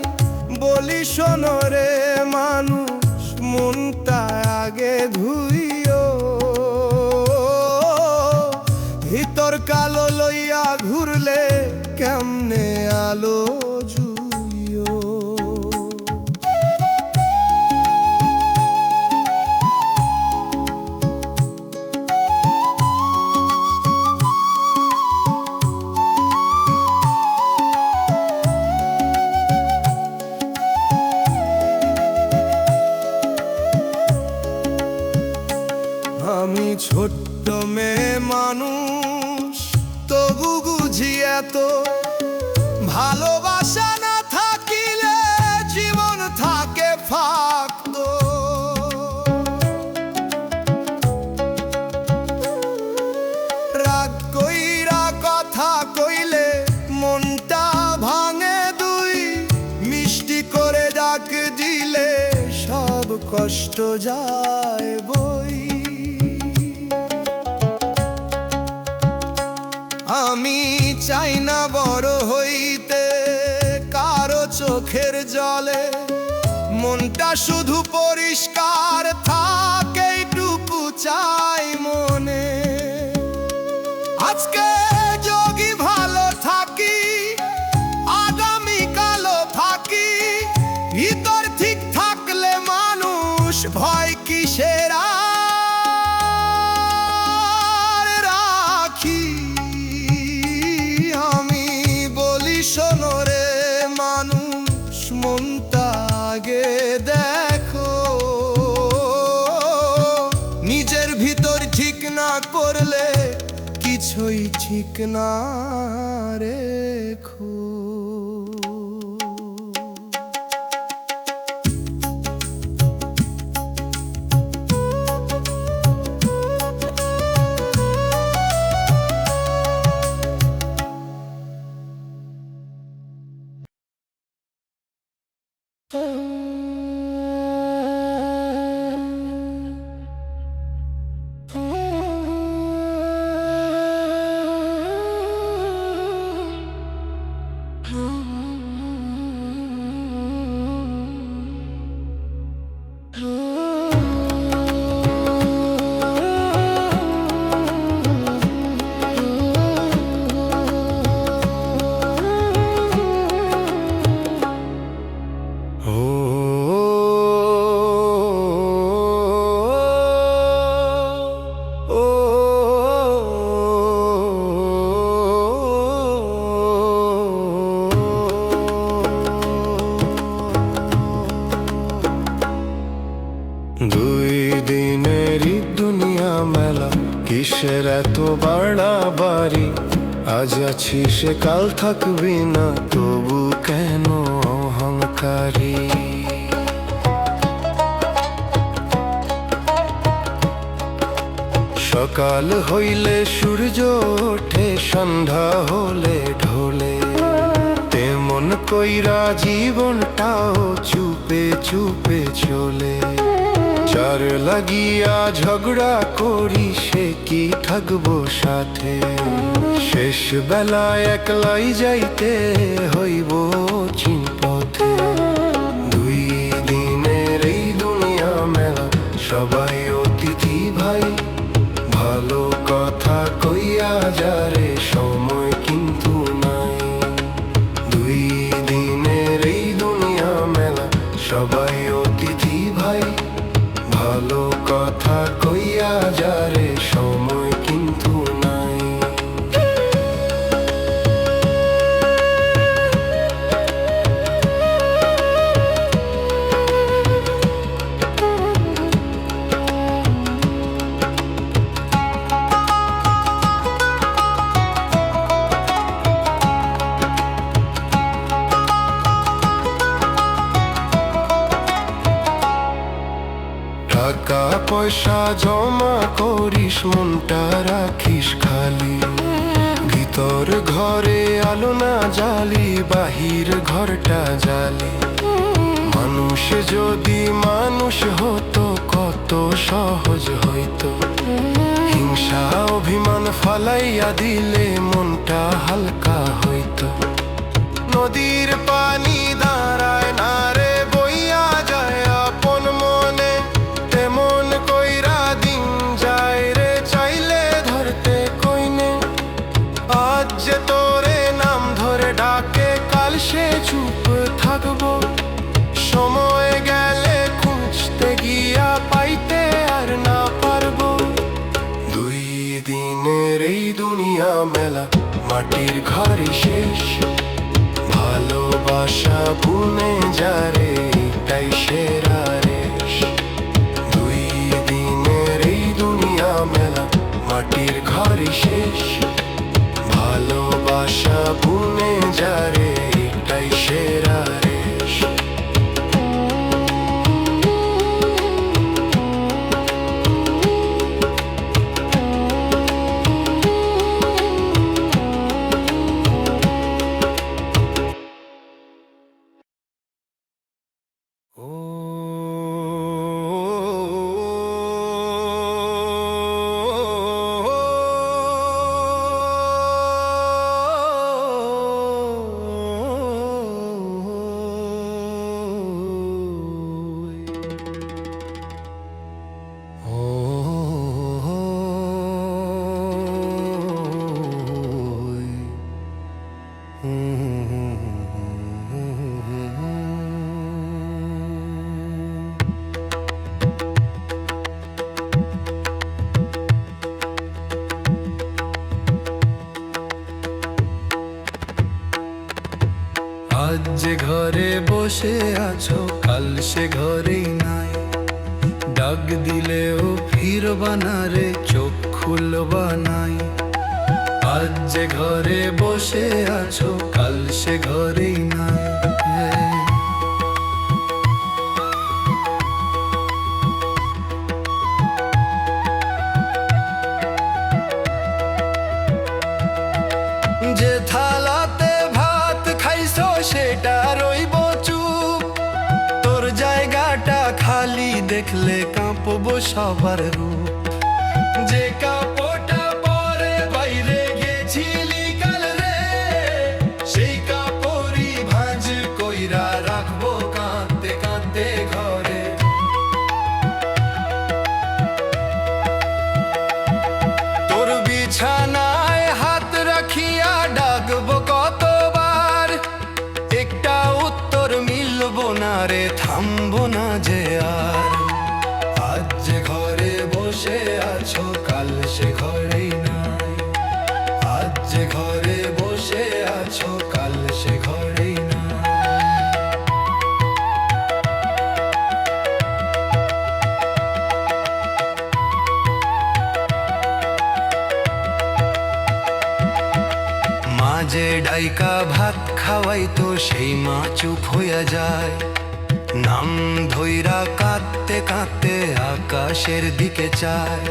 বলি শোনো রে মানুষ, মনটা আগে ধুইও, ভিতর কালো লইয়া ঘুরলে কেমনে আলো জুইও। ভালোবাসা না থাকিলে জীবন থাকে ফাঁকত। রাগ কইরা কথা কইলে মনটা ভাঙে দুই, মিষ্টি করে ডাক দিলে সব কষ্ট যায় বই। আমি চাই না বড় হইতে কারো চোখের জলে, মনটা শুধু পরিষ্কার থাকে এইটুকু চাই মনে। আজকে যোগী ভালো থাকি, আগামী কালো থাকি, ভিতর ঠিক থাকলে মানুষ ভয় কিসের আর রাখি। আমি বলি শোনো রে মানুষ, মনটা আগে দেখো, নিজের ভিতর ঠিক না করলে কিছুই ঠিক না রেখো। দুই দিনেরই দুনিয়া মেলা, কিসের এত বাড়াবাড়ি? আজ আছি সে কাল থাকবি না, তবু কেন অহংকারী? সকাল হইলে সূর্য ওঠে, সন্ধ্যা হলে ঢোলে, তেমন কইরা জীবনটাও চুপে চুপে চলে। যার লাগিয়া ঝগড়া করি সে কি থাকবো সাথে, শেষ বেলায় একলাই যাইতে হইব চিন পথে। দুই দিনের এই দুনিয়া মেলা, সবাই অতিথি ভাই, ভালো কথা কইয়া যারে সময় কিন্তু নাই। দুই দিনের এই দুনিয়া মেলা, সবাই অতিথি ভাই, ভালো কথা কইয়া যারে সময় কিন্তু নাই। টাকা পয়সা জমা করিস, মনটা রাখিস খালি, ভিতর ঘরে আলো না জ্বালি, বাহির ঘরটা জ্বালি। মানুষ যদি মানুষ হতো কত সহজ হইতো, হিংসা অভিমান ফালাইয়া দিলে মনটা হালকা হইতো। নদীর পানি দাঁড়ায় না রে বইয়া যায় আপন মনে, তেমন কইরা দিন যায় রে চাইলে ধরতে কইনে। আজ যে তোরে নাম ধরে ডাকে, কাল সে চুপ থাকবো, সময় গেলে খুঁজতে গিয়া পাইতে আর না পারবো। দুই দিনের এই দুনিয়া মেলা, মাটির ঘরই শেষ, ভালোবাসা বুনে যারে এটাই সেরা রেশ। দুই দিনের এই দুনিয়া মেলা, মাটির ঘরই শেষ, ভালোবাসা বুনে যারে আজ যে ঘরে বসে আছো কাল সে ঘরেই নাই, ডাক দিলেও ফিরবা না রে, চোখ খুলবা নাই। আজ যে ঘরে বসে আছো কাল সে ঘরেই নাই। যে থালাতে ভাত খাইছো সেটা রইব চুপ, তোর জায়গাটা খালি দেখলে কাঁপবো সবার রূপ। যে কাপড়টা পরে বাইরে গেছিলি কাল রে, সেই কাপড়ই ভাঁজ কইরা রাখবো কাঁদতে কাঁদতে ঘরে। তোর বিছানায় হাত রাখিয়া ডাকবো কতবার, একটা উত্তর মিলবো না রে, থামবো না যে আর। আজ যে ঘরে বসে আছো কাল সে ঘরেই নাই, আজ যে ঘরে বসে আছো কাল সে ঘরেই নাই। মা যে ডাইকা ভাত খাওয়াই তো সেই মা চুপ হইয়া যায়, নাম ধইরা কাঁদতে কাঁদতে আকাশের দিকে চায়।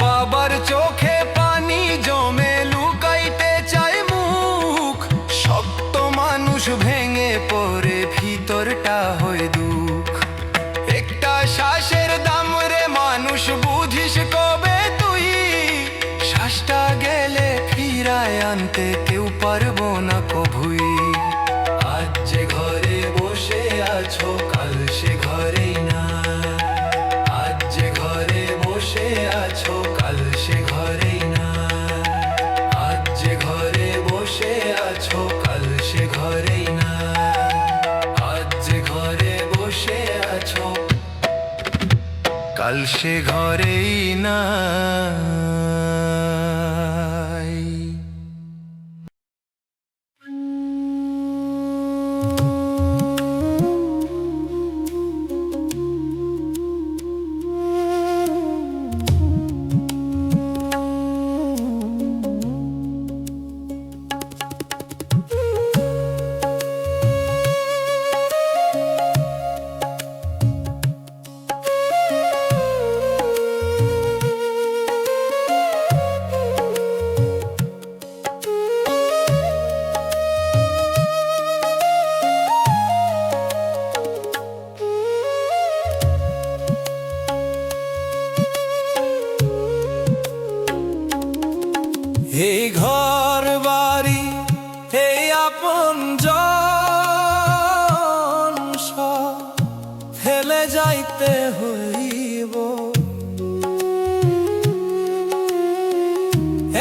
বাবার চোখে পানি জমে লুকাইতে চায় মুখ, শক্ত মানুষ ভেঙে পড়ে ভিতরটা হয় দুঃখ। একটা শ্বাসের দাম রে মানুষ বুঝিস কবে তুই, শ্বাসটা গেলে ফিরায় আনতে কেউ পারবো না কভুই। আজ যে ঘরে বসে আছো কাল সে ঘরেই না, আজ যে ঘরে বসে আছো কাল সে ঘরেই না, আজ যে ঘরে বসে আছো কাল সে ঘরেই না, আজ যে ঘরে বসে আছো কাল সে ঘরেই না। এই ঘর বাড়ি এই আপনজন সব ফেলে যাইতে হইব,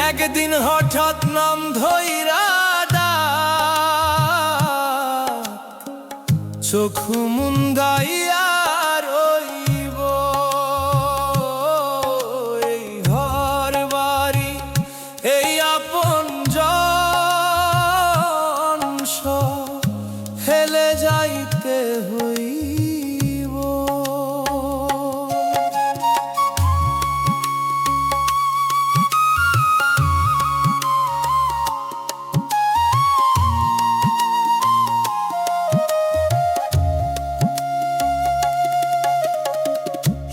একদিন হঠাৎ নাম ধইরা ডাক, চোখ মুন্দাইয়া রইব। এই ঘর বাড়ি এই আপনজন সব ফেলে যাইতে হইব।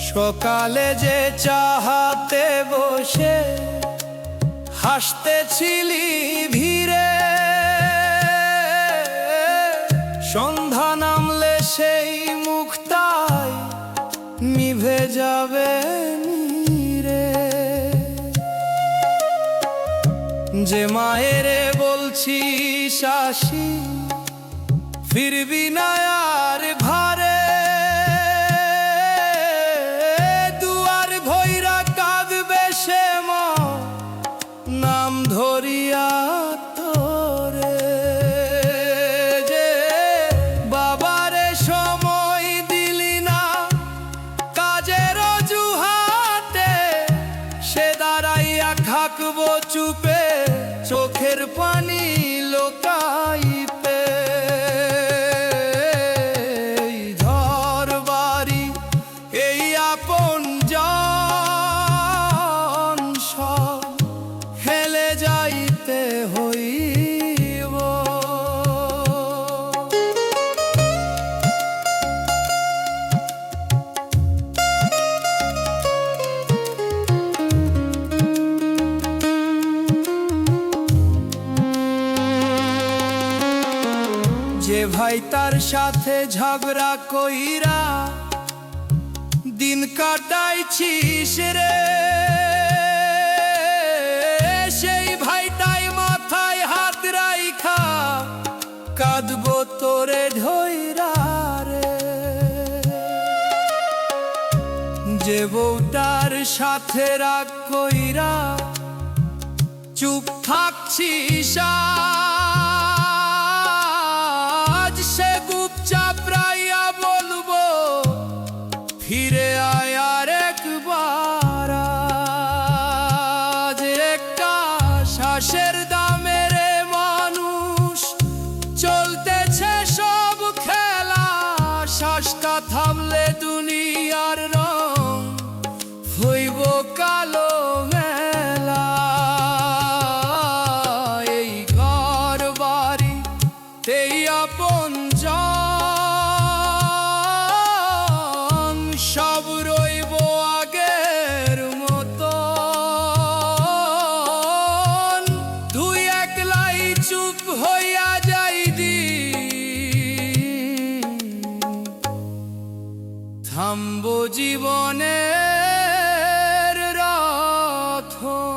সকালে যে চাহাতে বসে হাসতেছিলি ভিড়ে, সন্ধ্যা নামলে সেই মুখটাই নিভে যাবে নীরে। যে মায়েরে বলছি শাসি ফিরবি না আর ঘরে, দুয়ার ভৈরা কাঁদবে সে নাম ধরিয়া তোরে। যে ভাই তার সাথে ঝগড়া কইরা দিন কাটাইছিস রে, সেই ভাইটাই মাথায় হাত রাইখা কাঁদবো তোরে ধইরা রে। যে বউটার সাথে রাগ কইরা চুপ থাকছিস আজ, সে গুপচাপ রাইয়া বলবো ফিরে আয় আর একবার আজ। একটা শ্বাসের দামে রে মানুষ চলতেছে সব খেলা, শ্বাসটা থামলে দুনিয়ার রং হইব কালো মেলা। এই ঘর বাড়ি তেই আপনজন সব রইব আগের মতো, তুই একলাই চুপ হইয়া যাইদি থামবো জীবনের রথন।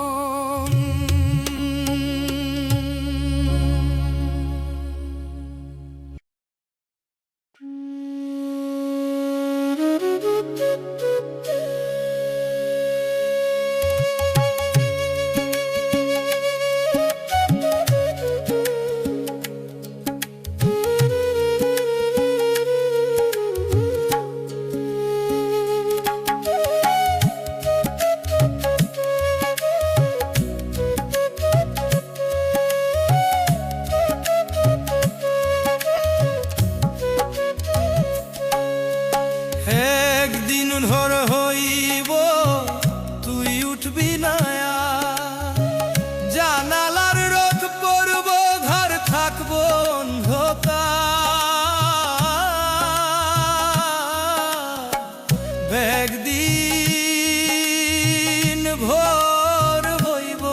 একদিন ভোর হইব তুই উঠবি না, জানালার রোদ পড়ব ঘর থাকবো অন্ধকার। একদিন ভোর হইব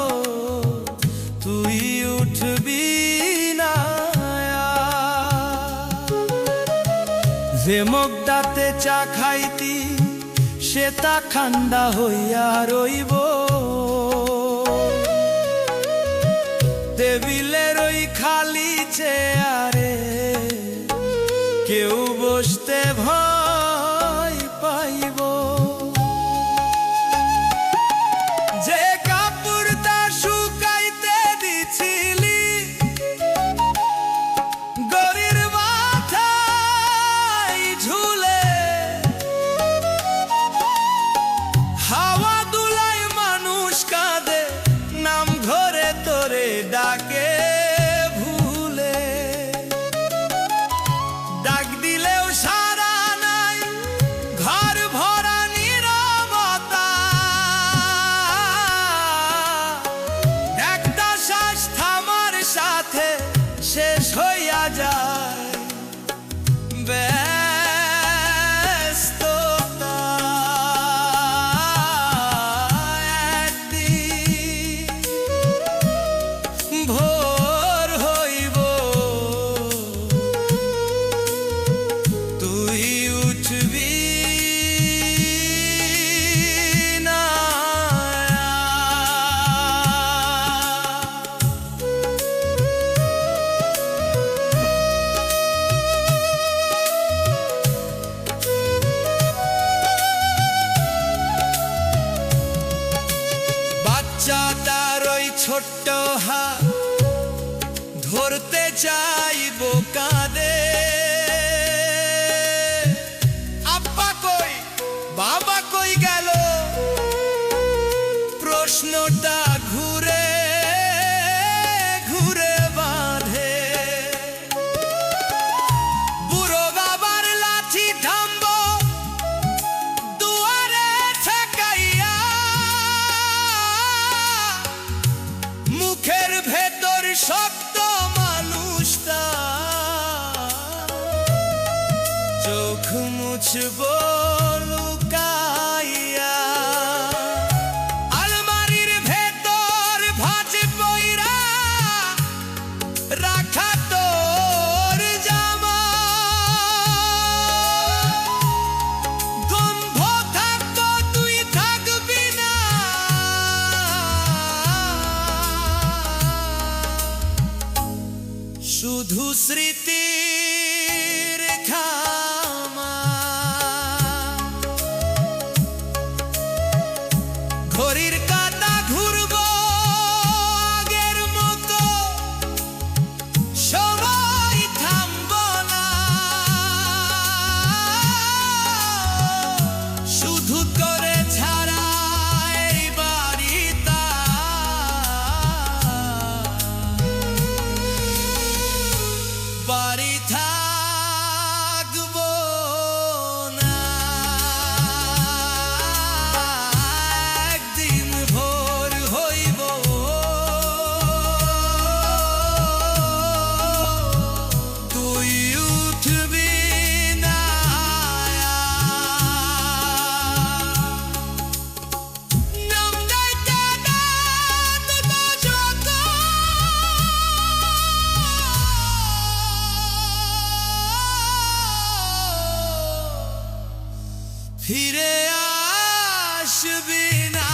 তুই উঠবি না, যে মগদাতে চা খাইতি সে তা ঠান্ডা হইয়া রইব, টেবিলের ওই খালি চেয়ারে কেউ বসতে ভয় পাইব। যে কাপড়টা শুকাইতে দিছিলি গরির মাথায় ঝুলে, হাওয়া দুলায় মানুষ কাঁদে নাম ধরে তোরে ডাকে ভুলে। ডাক দিলেও সারা নাই, ঘর ভরা নীরবতা, একটা শ্বাস থামার সাথে শেষ হইয়া যায় ব্যস্ততা। একদিন ভোর হইব তুই উঠবি না। বাচ্চাটার ওই ছোট্ট হাত ধরতে চাইব কাঁদে, আব্বা কই বাবা কই গেল প্রশ্নটা ঘুরে ঘুরে বাঁধে। বুড়ো বাবার লাঠি থামবো দুয়ারে ঠেকাইয়া, মুখের ভেতর শক্ত মানুষটা শুধু স্মৃতির খামা, ঘড়ির কাঁটা ঘুরবো আগের মতো, সময় থামবো না, শুধু করে ছাড়া এই বাড়িটা বাড়ি থাকবো না। একদিন ভোর হইব, তুই উঠবি না, নাম ডাইকা ডাকবো যত, ফিরে আসবি না।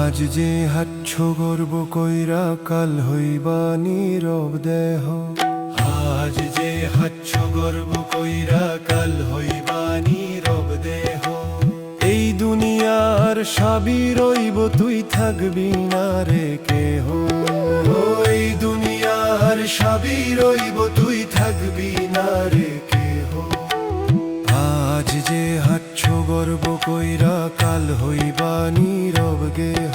আজ যে হাচ্ছ গর্ব কইরা কাল হইবা নীরব দেহ, আজ যে হাচ্ছ গর্ব কইরা কাল হইবা নীরব দেহ, এই দুনিয়ার সবই রইব তুই থাকবি না রে কেহ, এই দুনিয়ার সবই রইব তুই থাকবি না রে কেহ। আজ যে হাচ্ছ গর্ব কইরা কাল হইবা নীরব গেহ,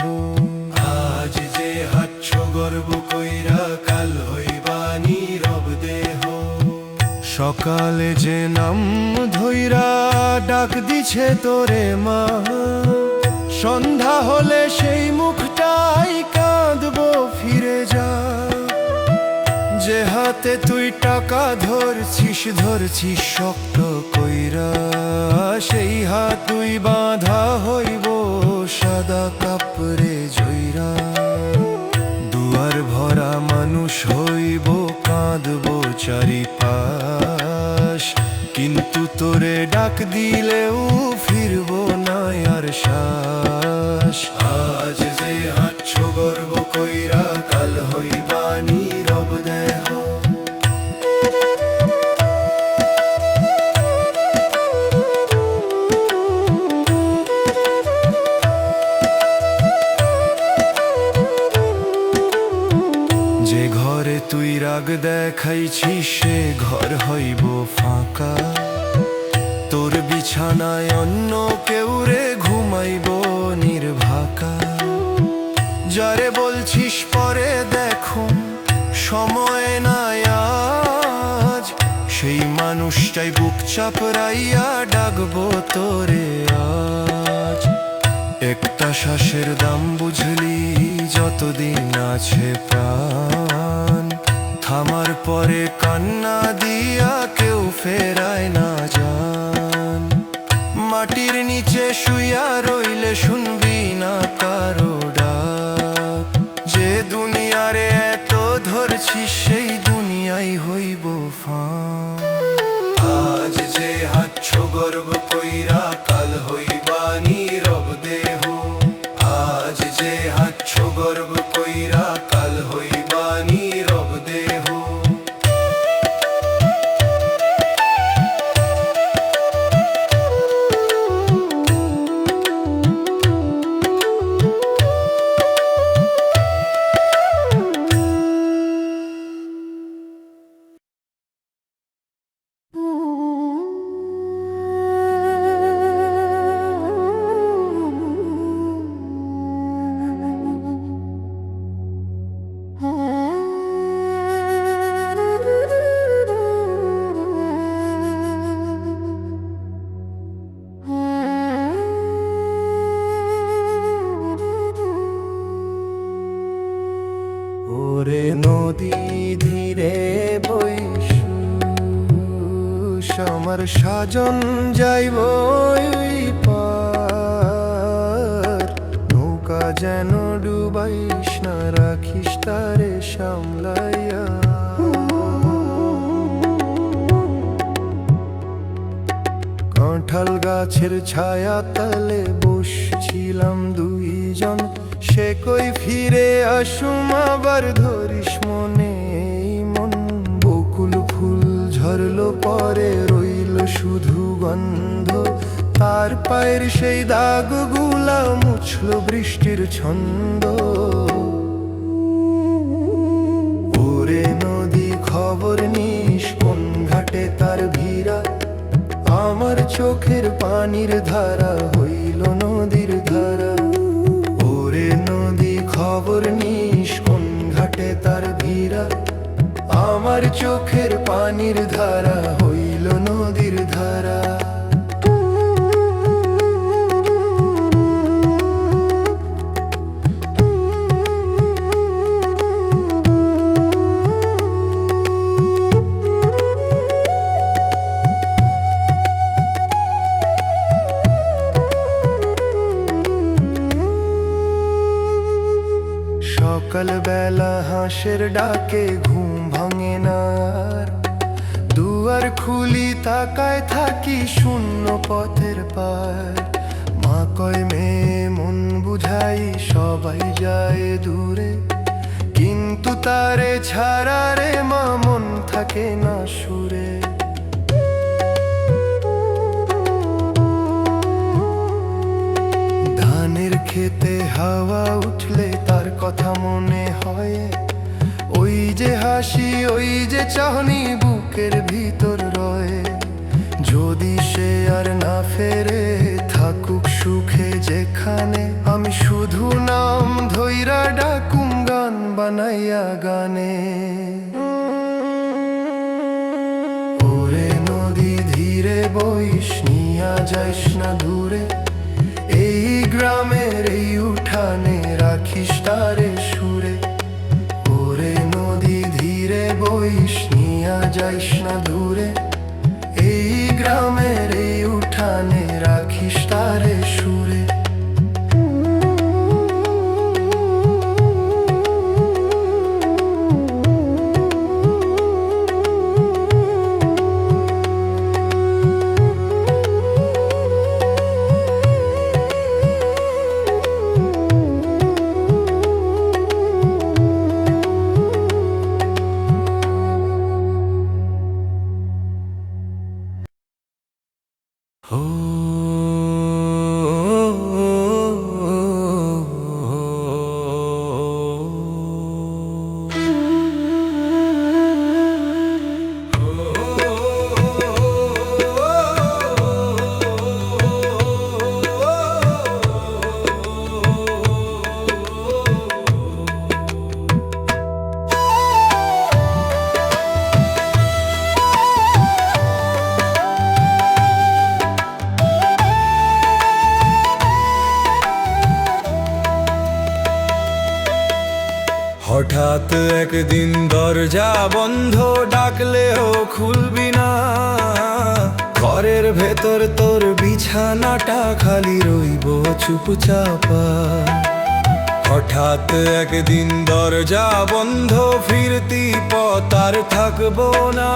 আজ যে হাচ্ছ গর্ব কইরা কাল হইবা নীরব দেহ। সকালে যে নাম ধইরা ডাক দিছে তোরে মা, সন্ধ্যা হলে সেই মুখটাই কাঁদবো ফিরে যা। যে হাতে তুই টাকা ধরছিস শক্ত কইরা, সেই হাত তুই বাঁধা হইব সাদা কাপড়ে জইরা। দুয়ার ভরা মানুষ হইব কাঁদব চারিপাশ, কিন্তু তোরে ডাক দিলেও ফিরব না আর শ্বাস। আজ যে হাচ্ছ গর্ব কইরা কাল হইবা নীরব দেহ, যে ঘরে তুই রাগ দেখাইছিস সে ঘর হইব ফাঁকা, তোর বিছানায় অন্য কেউ রে ঘুমাইব নির্ভাকা। যারে বলছিস পরে দেখুন সময় নাই আজ, সেই মানুষটাই বুক চাপড়াইয়া ডাকবো তোরে আজ। একটা শ্বাসের দাম বুঝলি যতদিন আছে প্রাণ, থামার পরে কান্না দিয়া কেউ ফেরায় না জান। মাটির নিচে শুইয়া রইলে শুনবি না কারো ডাক, যে দুনিয়ারে এত ধরছিস সেই দুনিয়াই হইব ফাঁক। আজ যে হাচ্ছ গর্ব কইরা কাল হইবা নীরব দেহ, আজ যে হাচ্ছ গর্ব কইরা কাল হইবা নীরব দেহ। ওরে নদী ধীরে বইস, আমার সাজন যাইব ওই পার, নৌকা যেন ডুবাইস না, রাখিস তারে সামলাইয়া। কাঁঠাল গাছের ছায়া তলে বসছিলাম দুইজন, সে কই ফিরে আসুম আবার ধরিস মনে এই মন। বকুল ফুল ঝরলো পরে রইল শুধু গন্ধ, তার পায়ের সেই দাগগুলা মুছলো বৃষ্টির ছন্দ। ওরে নদী খবর নিস কোন ঘাটে তার ভিড়া, আমার চোখের পানির ধারা হইল নদীর ধারা। ওরে নদী খবর নিস কোন ঘাটে তার ভিড়া, আমার চোখের পানির ধারা হইল নদীর ধারা। সকাল বেলা হাঁসের ডাকে ঘুম ভাঙে না আর, দুয়ার খুলি তাকায় থাকি শূন্য পথের পার। মা কয় মেয়ে মন বুঝাই সবাই যায় দূরে, কিন্তু তারে ছাড়া রে মা মন থাকে না সুরে। ধানের খেতে হাওয়া উঠলে তার কথা মনে হয়, ওই যে হাসি ওই যে চাহনি বুকের ভিতর রয়ে। যদি সে আর না ফেরে থাকুক সুখে যেখানে, আমি শুধু নাম ধইরা ডাকুম গান বানাইয়া গানে। ওরে নদী ধীরে বইস, নিয়া যাইস না দূরে, এই গ্রামের এই উঠানে রাখিস তারে সুরে। ওরে নদী ধীরে বইস, নিয়া যাইস না দূরে, এই গ্রামের এই উঠানে রাখিস তারে সুরে। হঠাৎ একদিন দরজা বন্ধ, ডাকলেও খুলবি না, ঘরের ভেতর তোর বিছানাটা খালি রইব চুপচাপা। হঠাৎ একদিন দরজা বন্ধ, ফিরতি পথ আর থাকবো না।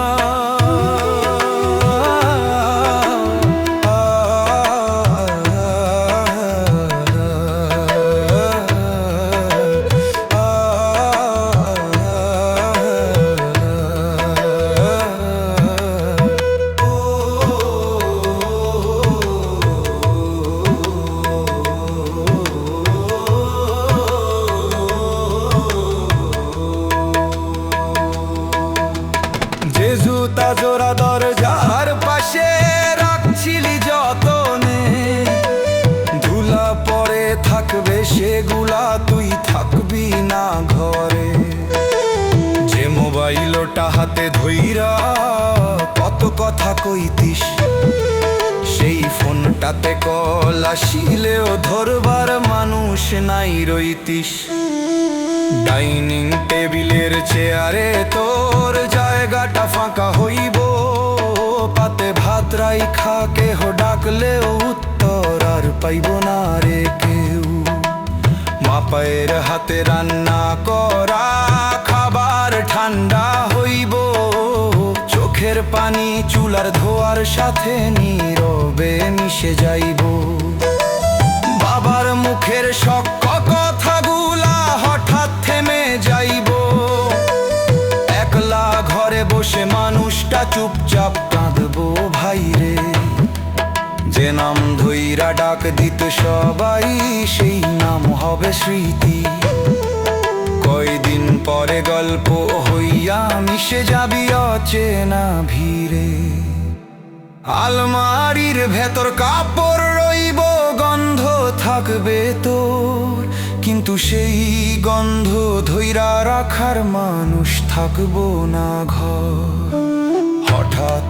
জুতা জোড়া দরজার পাশে রাখছিলি যতনে, ধুলা পরে থাকবে সেগুলা, তুই থাকবি না ঘরে। যে মোবাইলটা হাতে ধইরা কত কথা কইতিস, সেই ফোনটাতে কল আসিলেও ধরবার মানুষ নাই রইতিস। ডাইনিং টেবিলের চেয়ারে তোর জায়গাটা ফাঁকা হইব, পাতে ভাত রাইখা কেহ ডাকলেও উত্তর আর পাইব না রে কেউ। মাপায়ের হাতে রান্না করা খাবার ঠান্ডা হইব, চোখের পানি চুলার ধোয়ার সাথে নীরবে মিশে যাইব। বাবার মুখের শক্ত কথাগুলা হঠাৎ থেমে যাইব, একলা ঘরে বসে মানুষটা চুপচাপ কাঁদবো ভাইরে। যে নাম ধইরা ডাক দিত সবাই, সেই নাম হবে স্মৃতি। কয়দিন পরে গল্প হইয়া মিশে যাবি অচেনা ভিড়ে। আলমারির ভেতর কাপড় রইব, গন্ধ থাকবে তোর, কিন্তু সেই গন্ধ ধইরা রাখার মানুষ থাকবো না ঘর। হঠাৎ